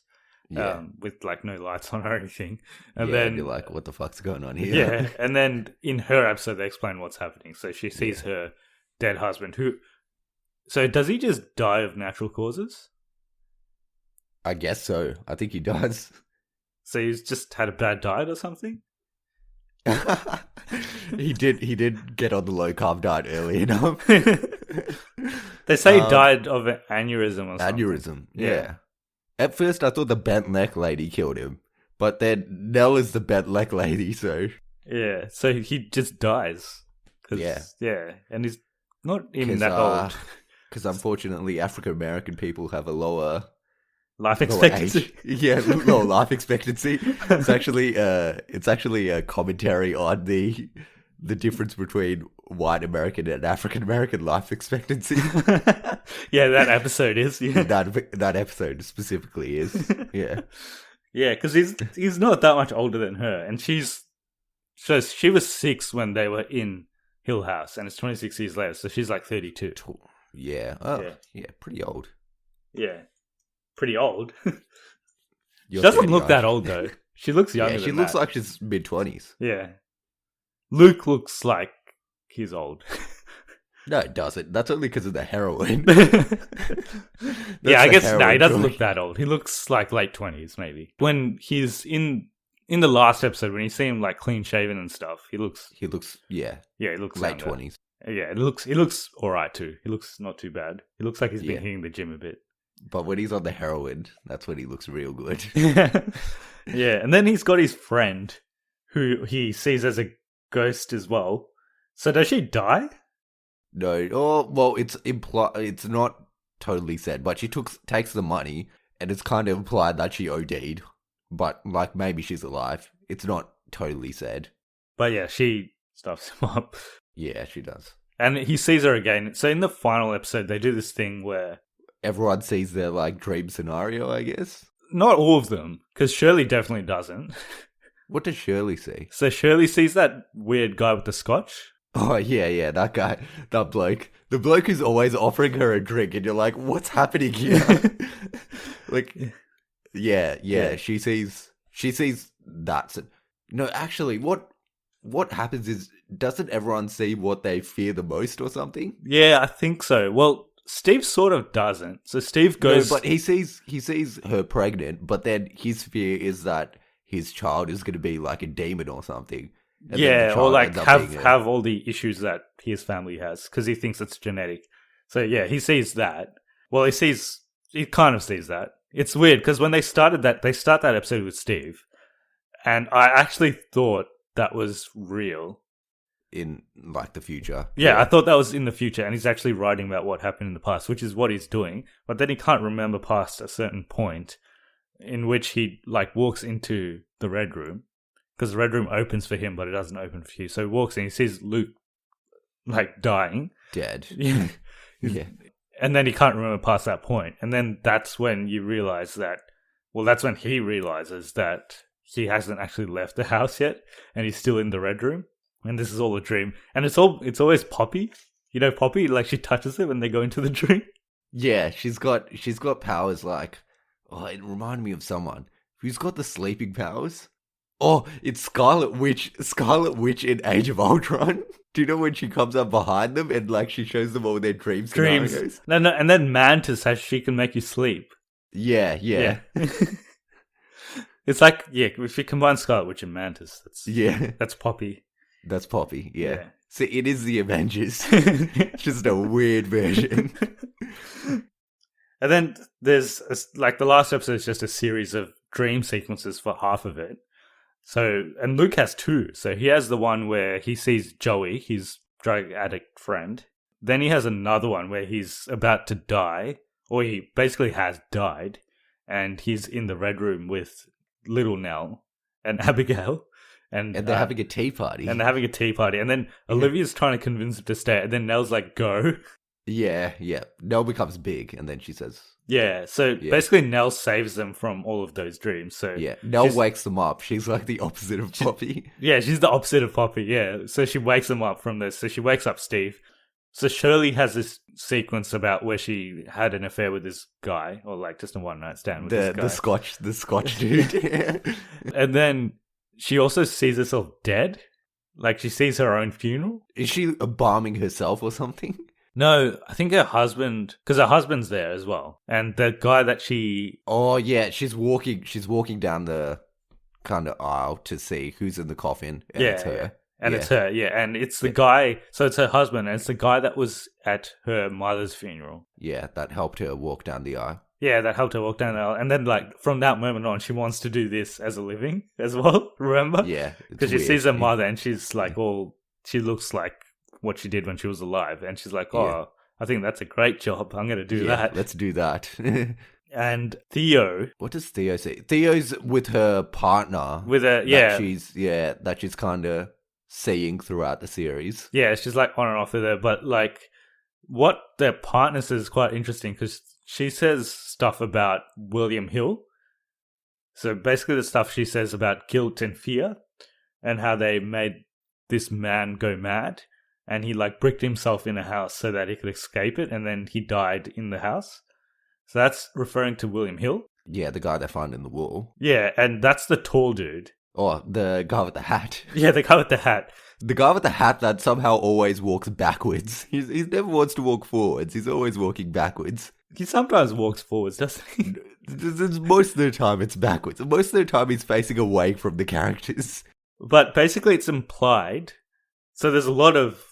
With like no lights on or anything. And then you're like, what the fuck's going on here? Yeah, and then in her episode, they explain what's happening. So she sees her dead husband, so does he just die of natural causes? I guess so. I think he does. So he's just had a bad diet or something? He did get on the low carb diet early enough. They say he died of an aneurysm or something. Aneurysm, yeah. At first, I thought the bent neck lady killed him, but then Nell is the bent neck lady, so yeah. So he just dies. And he's not even that old. Because unfortunately, African American people have a lower life expectancy. Lower life expectancy. It's actually a commentary on the difference between white American and African American life expectancy. Yeah, that episode is. Yeah. That episode specifically is. Yeah. Yeah, because he's not that much older than her, and she was 6 when they were in Hill House, and it's 26 years later, so she's like 32. Yeah. Yeah, pretty old. Yeah. Pretty old. She doesn't look that old, though. She looks younger than that. She looks like she's mid-20s. Yeah. Luke looks like he's old. No, it doesn't. That's only because of the heroin. Yeah, I guess he doesn't look that old. He looks like late 20s, maybe. When he's in the last episode, when you see him like clean shaven and stuff, he looks he looks late younger. 20s. Yeah, he looks all right too. He looks not too bad. He looks like he's been hitting the gym a bit. But when he's on the heroin, that's when he looks real good. Yeah, and then he's got his friend who he sees as a ghost as well. So does she die? No. Oh, well, it's not totally said, but she takes the money, and it's kind of implied that she OD'd. But like maybe she's alive. It's not totally said. But yeah, she stuffs him up. Yeah, she does. And he sees her again. So in the final episode, they do this thing where everyone sees their like dream scenario, I guess. Not all of them, because Shirley definitely doesn't. What does Shirley see? So Shirley sees that weird guy with the scotch. Oh, yeah, that guy, that bloke. The bloke who's always offering her a drink, and you're like, what's happening here? Like, yeah, she sees that. No, actually, what happens is, doesn't everyone see what they fear the most or something? Yeah, I think so. Well, Steve sort of doesn't. So Steve goes... No, but he sees her pregnant, but then his fear is that his child is going to be like a demon or something. Yeah, or like have all the issues that his family has, because he thinks it's genetic. So yeah, he sees that. Well, he kind of sees that. It's weird, because when they start that episode with Steve, and I actually thought that was real. In like the future. Yeah, I thought that was in the future, and he's actually writing about what happened in the past, which is what he's doing. But then he can't remember past a certain point in which he like walks into the Red Room, because the Red Room opens for him, but it doesn't open for you. So he walks in, he sees Luke like dying. Dead. Yeah. Yeah. And then he can't remember past that point. And then that's when you realize that, well, that's when he realizes that he hasn't actually left the house yet and he's still in the red room. And this is all a dream. And it's always Poppy. You know, Poppy, like she touches it when they go into the dream. Yeah, she's got powers like, oh, it reminded me of someone who's got the sleeping powers. Oh, it's Scarlet Witch in Age of Ultron. Do you know when she comes up behind them and like she shows them all their dream scenarios? No, and then Mantis she can make you sleep. Yeah. It's like, yeah, if you combine Scarlet Witch and Mantis, that's Poppy. That's Poppy, yeah. So it is the Avengers. Just a weird version. And then there's, like, the last episode is just a series of dream sequences for half of it. So, and Luke has two. So he has the one where he sees Joey, his drug addict friend. Then he has another one where he's about to die, or he basically has died, and he's in the red room with Little Nell and Abigail. And they're having a tea party. And then Olivia's trying to convince him to stay, and then Nell's like, go. Yeah. Nell becomes big, and then she says... Yeah, so basically Nell saves them from all of those dreams. So yeah, Nell wakes them up. She's like the opposite of Poppy. Yeah, she's the opposite of Poppy, yeah. So she wakes them up from this. So she wakes up Steve. So Shirley has this sequence about where she had an affair with this guy, or like just a one-night stand with this guy. The Scotch dude. Yeah. And then she also sees herself dead. Like she sees her own funeral. Is she embalming herself or something? No, I think her husband, because her husband's there as well, and the guy that she... Oh yeah, she's walking down the kind of aisle to see who's in the coffin, and it's her. Yeah. And it's her, yeah, and it's the guy, so it's her husband, and it's the guy that was at her mother's funeral. Yeah, that helped her walk down the aisle. Yeah, that helped her walk down the aisle, and then like from that moment on, she wants to do this as a living as well, remember? Yeah. Because she sees her mother, and she's like she looks like what she did when she was alive, and she's like, I think that's a great job, I'm going to do that. Let's do that. And Theo... What does Theo say? Theo's with her partner. With her, that she's kind of seeing throughout the series. Yeah, she's like on and off with her, but like what their partner says is quite interesting because she says stuff about William Hill. So basically the stuff she says about guilt and fear and how they made this man go mad. And he like bricked himself in a house so that he could escape it. And then he died in the house. So that's referring to William Hill. Yeah, the guy they find in the wall. Yeah, and that's the tall dude. Oh, the guy with the hat. Yeah, the guy with the hat. The guy with the hat that somehow always walks backwards. He never wants to walk forwards. He's always walking backwards. He sometimes walks forwards, doesn't he? Most of the time it's backwards. Most of the time he's facing away from the characters. But basically it's implied. So there's a lot of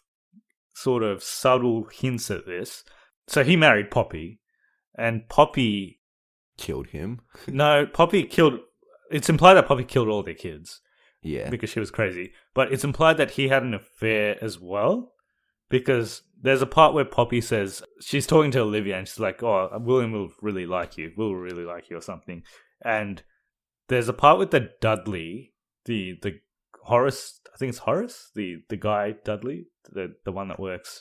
sort of subtle hints at this. So he married Poppy, and Poppy killed him. No, Poppy killed... It's implied that Poppy killed all their kids. Yeah. Because she was crazy. But it's implied that he had an affair as well. Because there's a part where Poppy says... She's talking to Olivia and she's like, oh, William will really like you. Will really like you or something. And there's a part with the Dudley, the Horace... I think it's Horace? The guy, Dudley? The one that works.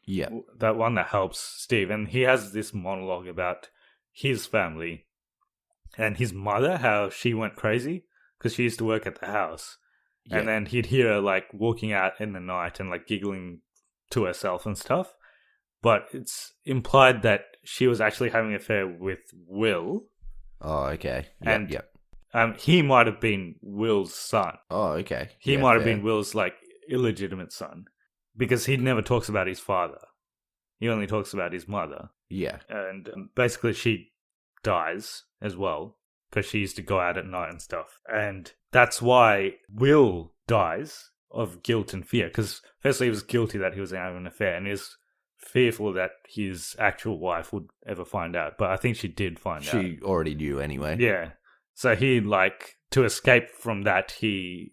Yeah. That one that helps Steve. And he has this monologue about his family. And his mother, how she went crazy because she used to work at the house. Yeah. And then he'd hear her like walking out in the night and like giggling to herself and stuff. But it's implied that she was actually having an affair with Will. Oh, okay. He might have been Will's son. Oh, okay. He might have been Will's like illegitimate son because he never talks about his father. He only talks about his mother. Yeah. And basically she dies as well because she used to go out at night and stuff. And that's why Will dies of guilt and fear because firstly he was guilty that he was having an affair and he was fearful that his actual wife would ever find out. But I think she did find out. She already knew anyway. Yeah. So he like to escape from that he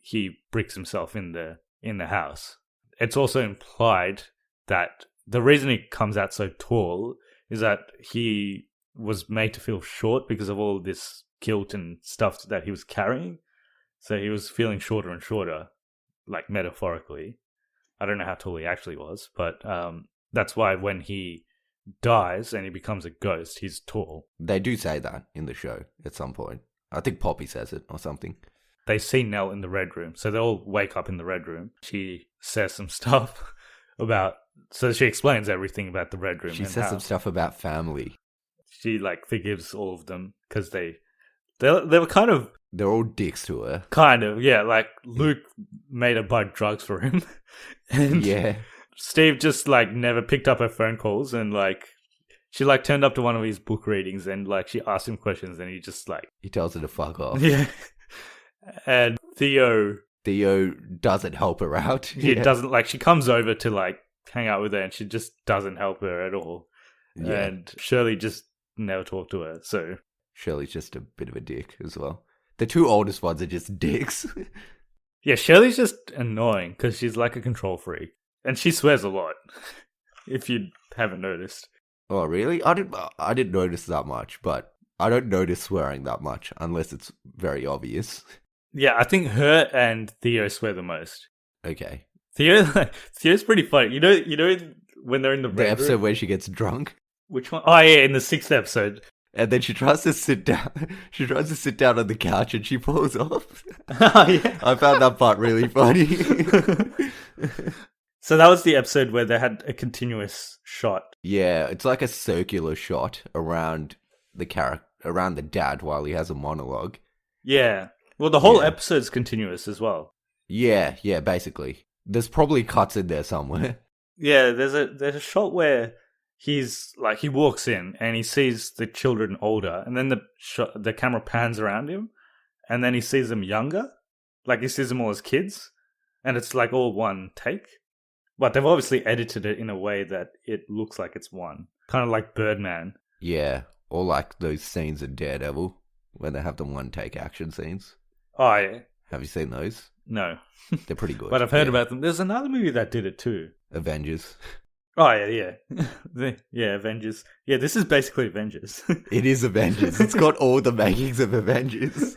bricks himself in the house. It's also implied that the reason he comes out so tall is that he was made to feel short because of all this guilt and stuff that he was carrying. So he was feeling shorter and shorter, like metaphorically. I don't know how tall he actually was, but that's why when he dies and he becomes a ghost, he's tall. They do say that in the show at some point. I think Poppy says it or something. They see Nell in the red room, so they all wake up in the red room. She says some stuff about... So she explains everything about the red room. She says some stuff about family. She, like, forgives all of them because they were kind of... They're all dicks to her. Kind of, yeah. Like, Luke made her buy drugs for him. And yeah. Steve just, like, never picked up her phone calls. And, like, she, like, turned up to one of his book readings and, like, she asked him questions and he just, like... He tells her to fuck off. Yeah. And Theo doesn't help her out. He doesn't, like, she comes over to, like, hang out with her and she just doesn't help her at all. Yeah. And Shirley just never talked to her, so... Shirley's just a bit of a dick as well. The two oldest ones are just dicks. Yeah, Shirley's just annoying because she's like a control freak. And she swears a lot, if you haven't noticed. Oh, really? I didn't notice that much, but I don't notice swearing that much unless it's very obvious. Yeah, I think her and Theo swear the most. Okay. Theo's pretty funny. You know when they're in the red episode room? where she gets drunk? Which one? Oh, yeah, in the 6th episode. And then she tries to sit down. She tries to sit down on the couch and she falls off. Oh, yeah. I found that part really funny. So that was the episode where they had a continuous shot. Yeah, it's like a circular shot around around the dad while he has a monologue. Yeah. Well, the whole episode's continuous as well. Yeah, basically. There's probably cuts in there somewhere. Yeah, there's a shot where he's like, he walks in and he sees the children older, and then the camera pans around him, and then he sees them younger, like he sees them all as kids, and it's like all one take. But they've obviously edited it in a way that it looks like it's one, kind of like Birdman. Yeah, or like those scenes in Daredevil when they have the one take action scenes. Oh yeah, have you seen those? No, they're pretty good. But I've heard about them. There's another movie that did it too. Avengers. Oh, yeah. Yeah, Avengers. Yeah, this is basically Avengers. It is Avengers. It's got all the makings of Avengers.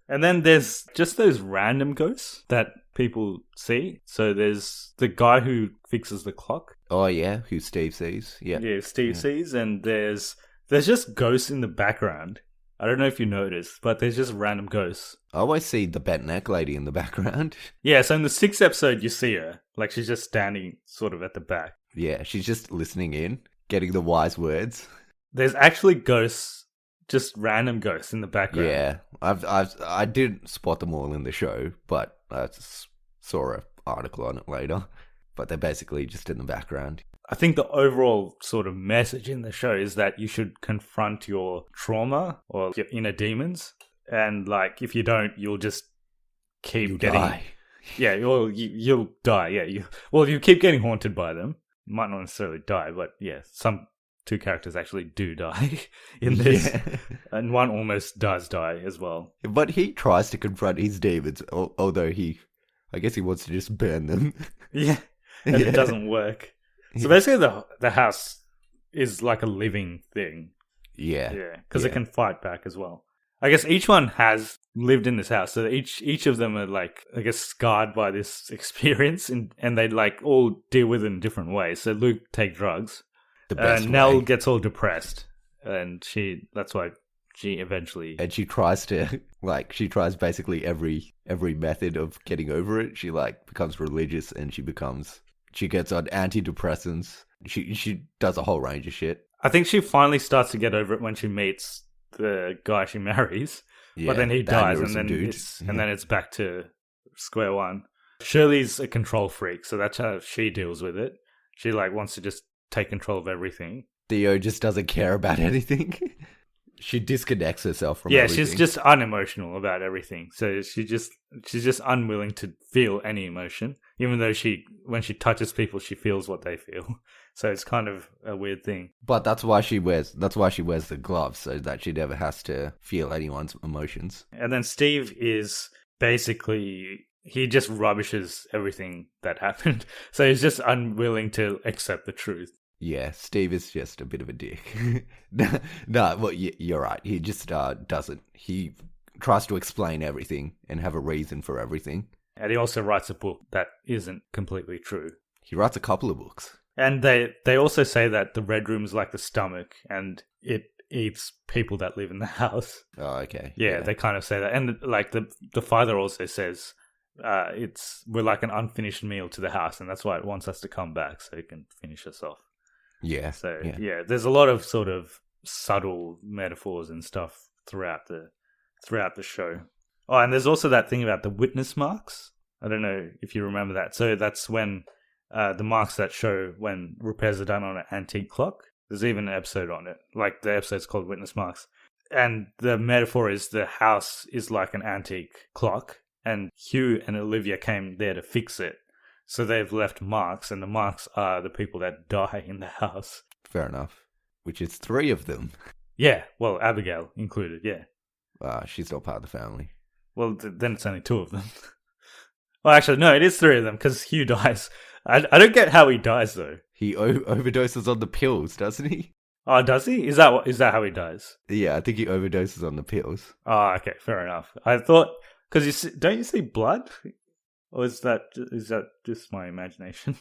And then there's just those random ghosts that people see. So there's the guy who fixes the clock. Oh, yeah, who Steve sees. Yeah, Steve sees. And there's just ghosts in the background. I don't know if you noticed, but there's just random ghosts. I always see the bent neck lady in the background. Yeah, so in the 6th episode, you see her. Like, she's just standing sort of at the back. Yeah, she's just listening in, getting the wise words. There's actually ghosts, just random ghosts in the background. Yeah, I didn't spot them all in the show, but I just saw an article on it later. But they're basically just in the background. I think the overall sort of message in the show is that you should confront your trauma or your inner demons. And, like, if you don't, you'll just keep die. Yeah, you'll die, yeah. You keep getting haunted by them. You might not necessarily die, but, yeah, some 2 characters actually do die in this. Yeah. And one almost does die as well. But he tries to confront his demons, although I guess he wants to just burn them. Yeah, and it doesn't work. So basically the house is like a living thing. Yeah. Yeah, because it can fight back as well. I guess each one has lived in this house, so each of them are, like, I guess, scarred by this experience, and they, like, all deal with it in different ways. So Luke takes drugs, and Nell gets all depressed, and that's why she eventually... And she tries basically every method of getting over it. She, like, becomes religious, and she gets on antidepressants. She does a whole range of shit. I think she finally starts to get over it when she meets the guy she marries, but then he dies, and then it's back to square one. Shirley's a control freak, so that's how she deals with it. She, like, wants to just take control of everything. Theo just doesn't care about anything. She disconnects herself from everything. Yeah, she's just unemotional about everything. So she's just unwilling to feel any emotion, even though when she touches people, she feels what they feel. So it's kind of a weird thing. But that's why she wears the gloves, so that she never has to feel anyone's emotions. And then Steve is basically, he just rubbishes everything that happened. So he's just unwilling to accept the truth. Yeah, Steve is just a bit of a dick. No, well, you're right. He just doesn't. He tries to explain everything and have a reason for everything. And he also writes a book that isn't completely true. He writes a couple of books. And they also say that the Red Room is like the stomach, and it eats people that live in the house. Oh, okay. Yeah, they kind of say that. And like the father also says we're like an unfinished meal to the house, and that's why it wants us to come back so it can finish us off. Yeah. So yeah, there's a lot of sort of subtle metaphors and stuff throughout the show. Oh, and there's also that thing about the witness marks. I don't know if you remember that. So that's when the marks that show when repairs are done on an antique clock. There's even an episode on it. Like the episode's called Witness Marks. And the metaphor is the house is like an antique clock, and Hugh and Olivia came there to fix it. So they've left marks, and the marks are the people that die in the house. Fair enough. Which is 3 of them. Yeah, well, Abigail included, yeah. She's not part of the family. Well, then it's only 2 of them. Well, actually, no, it is 3 of them, because Hugh dies. I don't get how he dies, though. He overdoses on the pills, doesn't he? Oh, does he? Is that how he dies? Yeah, I think he overdoses on the pills. Oh, okay, fair enough. I thought, because don't you see blood? Or is that just my imagination?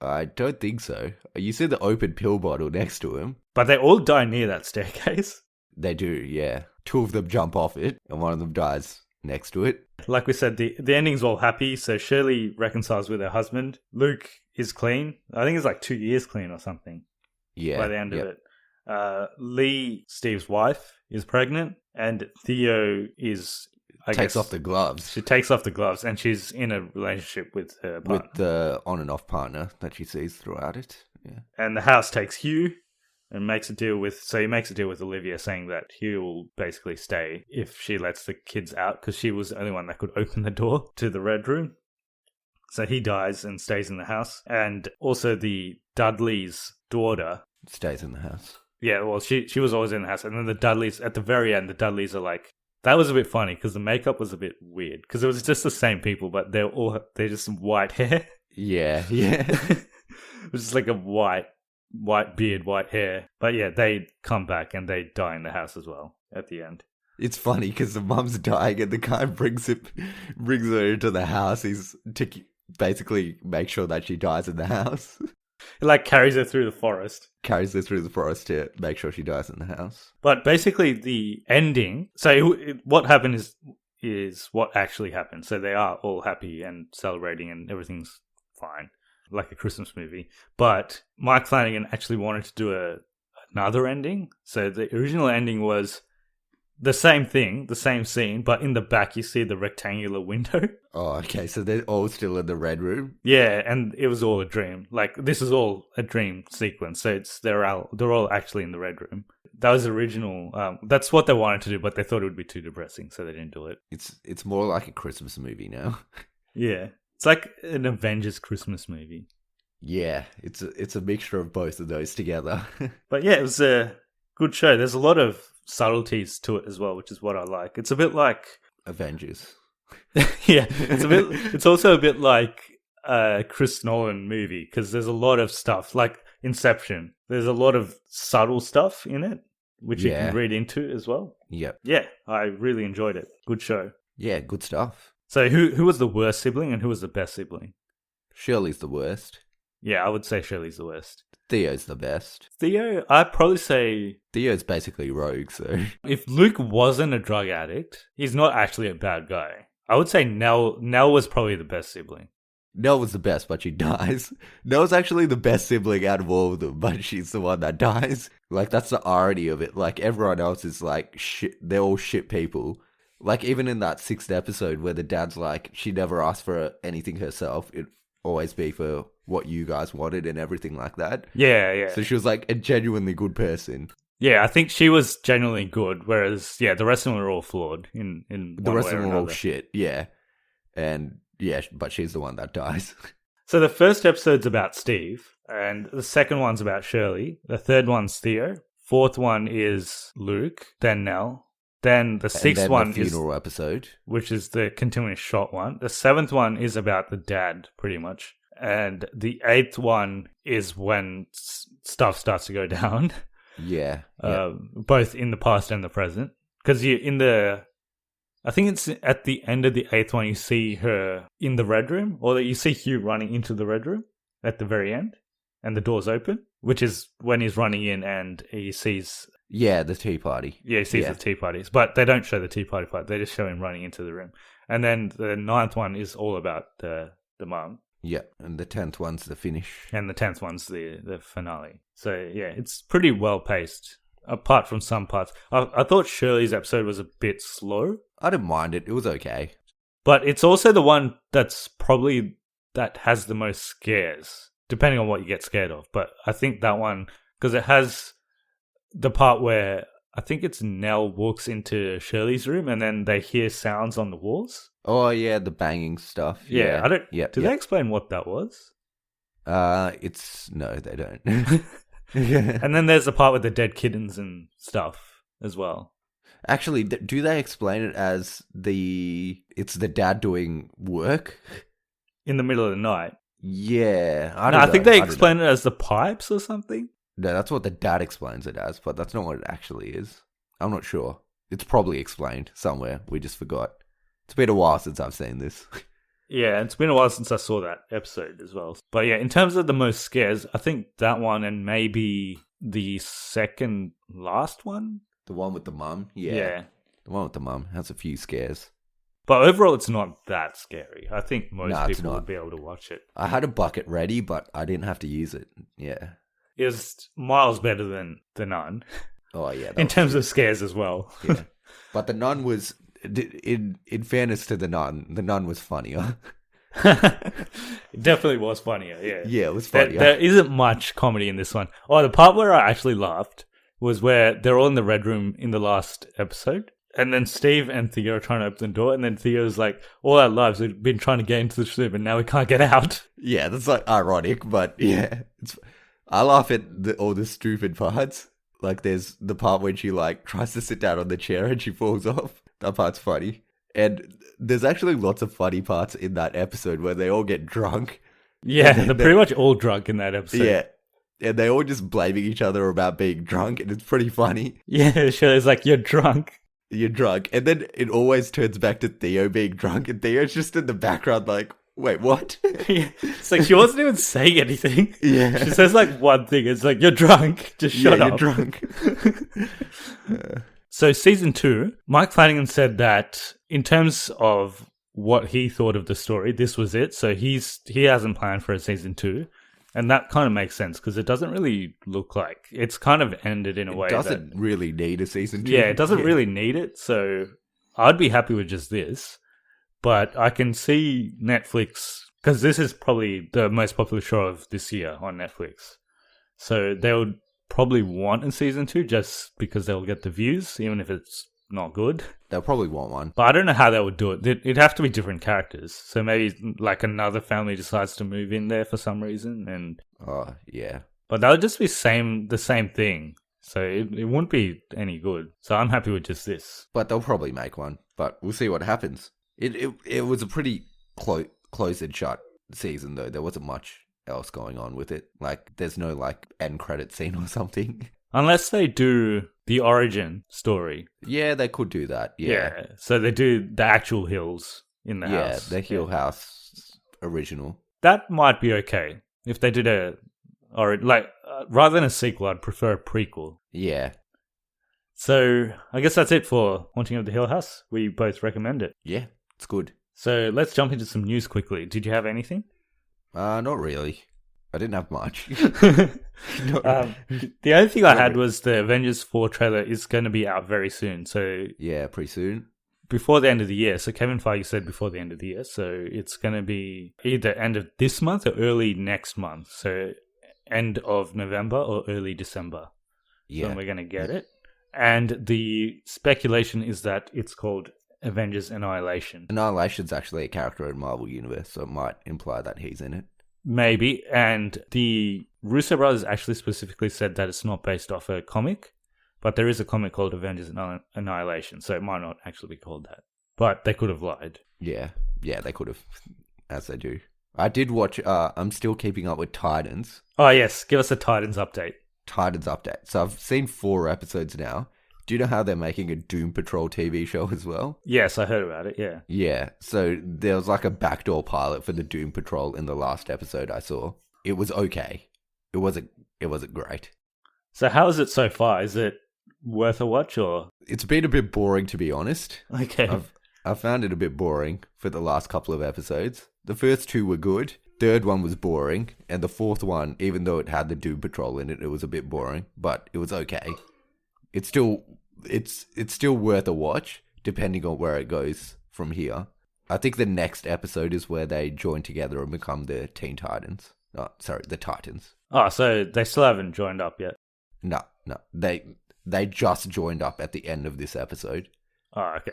I don't think so. You see the open pill bottle next to him. But they all die near that staircase. They do, yeah. 2 of them jump off it, and 1 of them dies next to it. Like we said, the ending's all happy. So Shirley reconciles with her husband. Luke is clean. I think it's like 2 years clean or something. Yeah. By the end of it. Lee, Steve's wife, is pregnant, and Theo is... takes off the gloves. She takes off the gloves, and she's in a relationship with her partner. With the on and off partner that she sees throughout it. Yeah. And the house takes Hugh and makes a deal with... So he makes a deal with Olivia saying that Hugh will basically stay if she lets the kids out, because she was the only one that could open the door to the Red Room. So he dies and stays in the house. And also the Dudley's daughter... stays in the house. Yeah, well, she was always in the house. And then the Dudleys, at the very end, the Dudleys are like... That was a bit funny, because the makeup was a bit weird. Because it was just the same people, but they're just white hair. Yeah. It was just like a white beard, white hair. But yeah, they come back and they die in the house as well at the end. It's funny because the mum's dying and the guy brings her into the house. He's to basically make sure that she dies in the house. It like carries her through the forest. Carries her through the forest to make sure she dies in the house. But basically the ending, so what happened is what actually happened. So they are all happy and celebrating and everything's fine, like a Christmas movie. But Mike Flanagan actually wanted to do another ending. So the original ending was the same thing, the same scene, but in the back you see the rectangular window. Oh, okay. So they're all still in the Red Room? Yeah, and it was all a dream. Like, this is all a dream sequence. So they're all actually in the Red Room. That was original. That's what they wanted to do, but they thought it would be too depressing, so they didn't do it. It's more like a Christmas movie now. Yeah. It's like an Avengers Christmas movie. Yeah, it's a mixture of both of those together. But yeah, it was a good show. There's a lot of subtleties to it as well, which is what I like. It's a bit like Avengers. Yeah, it's also a bit like a Chris Nolan movie, because there's a lot of stuff like Inception. There's a lot of subtle stuff in it, which you can read into as well. Yep. Yeah, I really enjoyed it. Good show. Yeah, good stuff. So who was the worst sibling and who was the best sibling? Shirley's the worst. Yeah, I would say Shirley's the worst. Theo's the best. Theo, I'd probably say... Theo's basically rogue, so... If Luke wasn't a drug addict, he's not actually a bad guy. I would say Nell was probably the best sibling. Nell was the best, but she dies. Nell's actually the best sibling out of all of them, but she's the one that dies. Like, that's the irony of it. Like, everyone else is like, shit, they're all shit people. Like, even in that 6th episode where the dad's like, she never asked for anything herself. It'd always be for what you guys wanted and everything like that. Yeah. So she was like a genuinely good person. Yeah, I think she was genuinely good, whereas, yeah, the rest of them were all flawed in the rest way of them or were all another. shit, yeah. And, yeah, but she's the one that dies. So the first episode's about Steve, and the second one's about Shirley. The third one's Theo. Fourth one is Luke, then Nell. Then the sixth one the funeral episode, which is the continuous shot one. The 7th one is about the dad, pretty much. And the 8th one is when stuff starts to go down. Yeah. Both in the past and the present. Because in the I think it's at the end of the 8th one you see her in the Red Room, or you see Hugh running into the Red Room at the very end, and the door's open, which is when he's running in and he sees... Yeah, the tea party. Yeah, he sees the tea parties, but they don't show the tea party part. They just show him running into the room. And then the 9th one is all about the mum. Yeah, and the 10th one's the finish. And the 10th one's the finale. So, yeah, it's pretty well-paced, apart from some parts. I thought Shirley's episode was a bit slow. I didn't mind it. It was okay. But it's also the one that's probably... that has the most scares, depending on what you get scared of. But I think that one... because it has the part where... I think it's Nell walks into Shirley's room and then they hear sounds on the walls. Oh, yeah, the banging stuff. Yeah, I don't... Yeah, did they explain what that was? It's... No, they don't. And then there's the part with the dead kittens and stuff as well. Actually, do they explain it as it's the dad doing work? In the middle of the night? Yeah. I think they explain it as the pipes or something. No, that's what the dad explains it as, but that's not what it actually is. I'm not sure. It's probably explained somewhere. We just forgot. It's been a while since I've seen this. Yeah, it's been a while since I saw that episode as well. But yeah, in terms of the most scares, I think that one and maybe the second last one. The one with the mum? Yeah. The one with the mum has a few scares. But overall, it's not that scary. I think most people would be able to watch it. I had a bucket ready, but I didn't have to use it. Yeah. Is miles better than The Nun. Oh, yeah. In terms of scares as well. Yeah. But The Nun was, in fairness to The Nun was funnier. It definitely was funnier, yeah. Yeah, it was funnier. There isn't much comedy in this one. Oh, the part where I actually laughed was where they're all in the Red Room in the last episode. And then Steve and Theo are trying to open the door, and then Theo's like, all our lives we've been trying to get into the ship, and now we can't get out. Yeah, that's like ironic, but yeah. I laugh at all the stupid parts. Like there's the part when she like tries to sit down on the chair and she falls off. That part's funny. And there's actually lots of funny parts in that episode where they all get drunk. Yeah, they're pretty much all drunk in that episode. Yeah. And they all just blaming each other about being drunk, and it's pretty funny. Yeah, Shirley's like, you're drunk. You're drunk. And then it always turns back to Theo being drunk, and Theo's just in the background like, wait, what? Yeah. It's like she wasn't even saying anything. Yeah. She says like one thing. It's like, you're drunk. Just shut up. You're drunk. So season 2, Mike Flanagan said that in terms of what he thought of the story, this was it. So he hasn't planned for a season 2. And that kind of makes sense because it doesn't really look like it's kind of ended in a way. It doesn't really need a season 2. Yeah, it doesn't really need it. So I'd be happy with just this. But I can see Netflix, because this is probably the most popular show of this year on Netflix. So they would probably want a season 2 just because they'll get the views, even if it's not good. They'll probably want one. But I don't know how they would do it. It'd have to be different characters. So maybe like another family decides to move in there for some reason. And oh, yeah. But that would just be the same thing. So it wouldn't be any good. So I'm happy with just this. But they'll probably make one. But we'll see what happens. It was a pretty close and shut season, though. There wasn't much else going on with it. Like, there's no, like, end credit scene or something. Unless they do the origin story. Yeah, they could do that. Yeah. So they do the actual Hills in the house. Yeah, the Hill House original. That might be okay. If they did rather than a sequel, I'd prefer a prequel. Yeah. So I guess that's it for Haunting of the Hill House. We both recommend it. Yeah, it's good. So let's jump into some news quickly. Did you have anything? Not really. I didn't have much. The only thing I had was the Avengers 4 trailer is going to be out very soon. So yeah, pretty soon. Before the end of the year. So Kevin Feige said before the end of the year. So it's going to be either end of this month or early next month. So end of November or early December. Yeah. When we're going to get it. And the speculation is that it's called Avengers Annihilation. Annihilation's actually a character in Marvel Universe, so it might imply that he's in it. Maybe. And the Russo brothers actually specifically said that it's not based off a comic, but there is a comic called Avengers Annihilation, so it might not actually be called that. But they could have lied. Yeah, they could have, as they do. I did watch, I'm still keeping up with Titans. Oh, yes. Give us a Titans update. So I've seen 4 episodes now. Do you know how they're making a Doom Patrol TV show as well? Yes, I heard about it, yeah. Yeah, so there was like a backdoor pilot for the Doom Patrol in the last episode I saw. It was okay. It wasn't great. So how is it so far? Is it worth a watch or? It's been a bit boring, to be honest. Okay. I found it a bit boring for the last couple of episodes. The first two were good. Third one was boring. And the fourth one, even though it had the Doom Patrol in it, it was a bit boring. But it was okay. It's still worth a watch, depending on where it goes from here. I think the next episode is where they join together and become the Teen Titans. The Titans. Oh, so they still haven't joined up yet? No. They just joined up at the end of this episode. Oh, okay.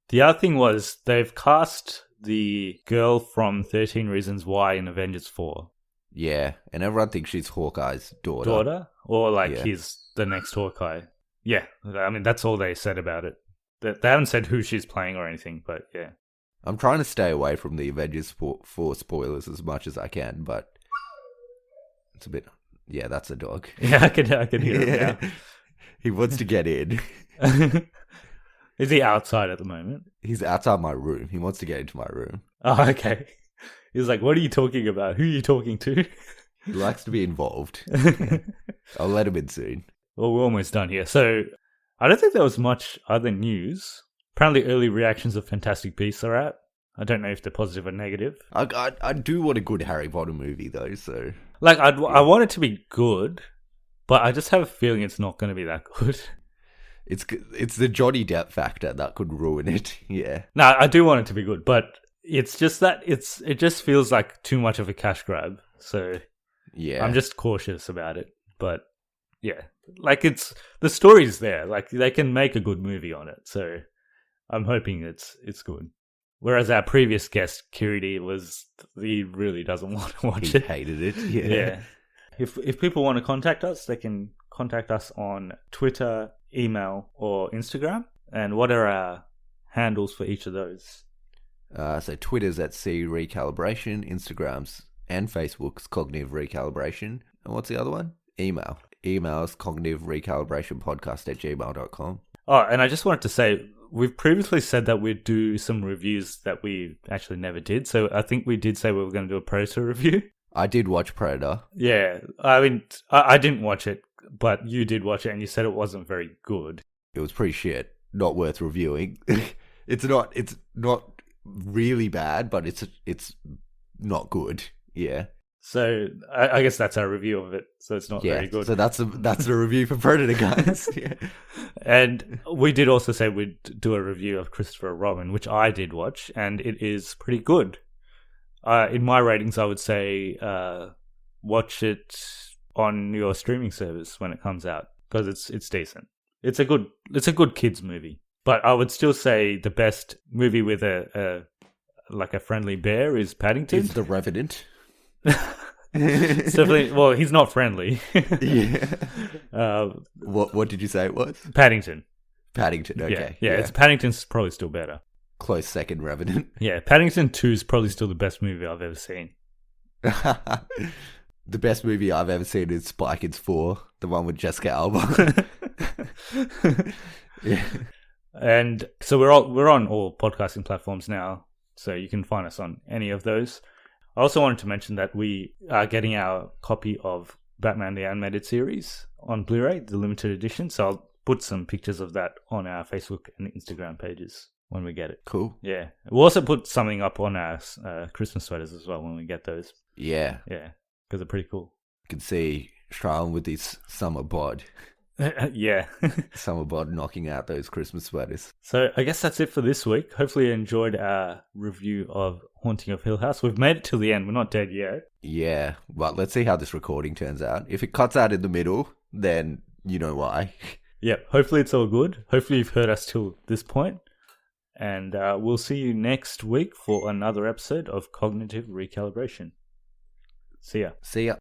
The other thing was they've cast the girl from 13 Reasons Why in Avengers 4. Yeah, and everyone thinks she's Hawkeye's daughter. Daughter? Or like Yeah. he's the next Hawkeye. Yeah, I mean, that's all they said about it. They haven't said who she's playing or anything, but yeah. I'm trying to stay away from the Avengers 4 spoilers as much as I can, but it's a bit... Yeah, that's a dog. Yeah, I can hear it now. He wants to get in. Is he outside at the moment? He's outside my room. He wants to get into my room. Oh, okay. He's like, what are you talking about? Who are you talking to? He likes to be involved. I'll let him in soon. Well, we're almost done here. So, I don't think there was much other news. Apparently, early reactions of Fantastic Beasts are out. I don't know if they're positive or negative. I do want a good Harry Potter movie, though, so... Like, I want it to be good, but I just have a feeling it's not going to be that good. It's the Johnny Depp factor that could ruin it, yeah. No, I do want it to be good, but it's just that it just feels like too much of a cash grab. So Yeah. I'm just cautious about it. But yeah, like the story's there. Like they can make a good movie on it. So I'm hoping it's good. Whereas our previous guest, Kiriti, he really doesn't want to watch it. He hated it, yeah. Yeah. If people want to contact us, they can contact us on Twitter, email, or Instagram. And what are our handles for each of those? So Twitter's at C Recalibration, Instagram's and Facebook's Cognitive Recalibration. And what's the other one? Email's Cognitive Recalibration Podcast at gmail.com. Oh, and I just wanted to say, we've previously said that we'd do some reviews that we actually never did. So I think we did say we were going to do a Predator review. I did watch Predator. Yeah, I mean, I didn't watch it, but you did watch it and you said it wasn't very good. It was pretty shit. Not worth reviewing. It's not really bad, but it's not good. Yeah. So I guess that's our review of it. So it's not very good. So that's the review for Predator, guys. Yeah. And we did also say we'd do a review of Christopher Robin, which I did watch, and it is pretty good. In my ratings, I would say watch it on your streaming service when it comes out because it's decent. It's a good kids movie, but I would still say the best movie with a friendly bear is Paddington. It's The Revenant. It's definitely, well, he's not friendly. Yeah. What did you say it was? Paddington. Paddington. Okay. Yeah. It's Paddington's probably still better. Close second, Revenant. Yeah, Paddington 2 is probably still the best movie I've ever seen. The best movie I've ever seen is Spy Kids 4, the one with Jessica Alba. Yeah. And so we're on all podcasting platforms now, so you can find us on any of those. I also wanted to mention that we are getting our copy of Batman the Animated Series on Blu-ray, the limited edition. So I'll put some pictures of that on our Facebook and Instagram pages when we get it. Cool. Yeah. We'll also put something up on our Christmas sweaters as well when we get those. Yeah. Yeah, because they're pretty cool. You can see Strahlen with his summer bod. Yeah. Summer bod knocking out those Christmas sweaters. So I guess that's it for this week. Hopefully you enjoyed our review of Haunting of Hill House. We've made it till the end. We're not dead yet. Yeah, but let's see how this recording turns out. If it cuts out in the middle, then you know why. Yeah, hopefully it's all good. Hopefully you've heard us till this point. And we'll see you next week for another episode of Cognitive Recalibration. See ya. See ya.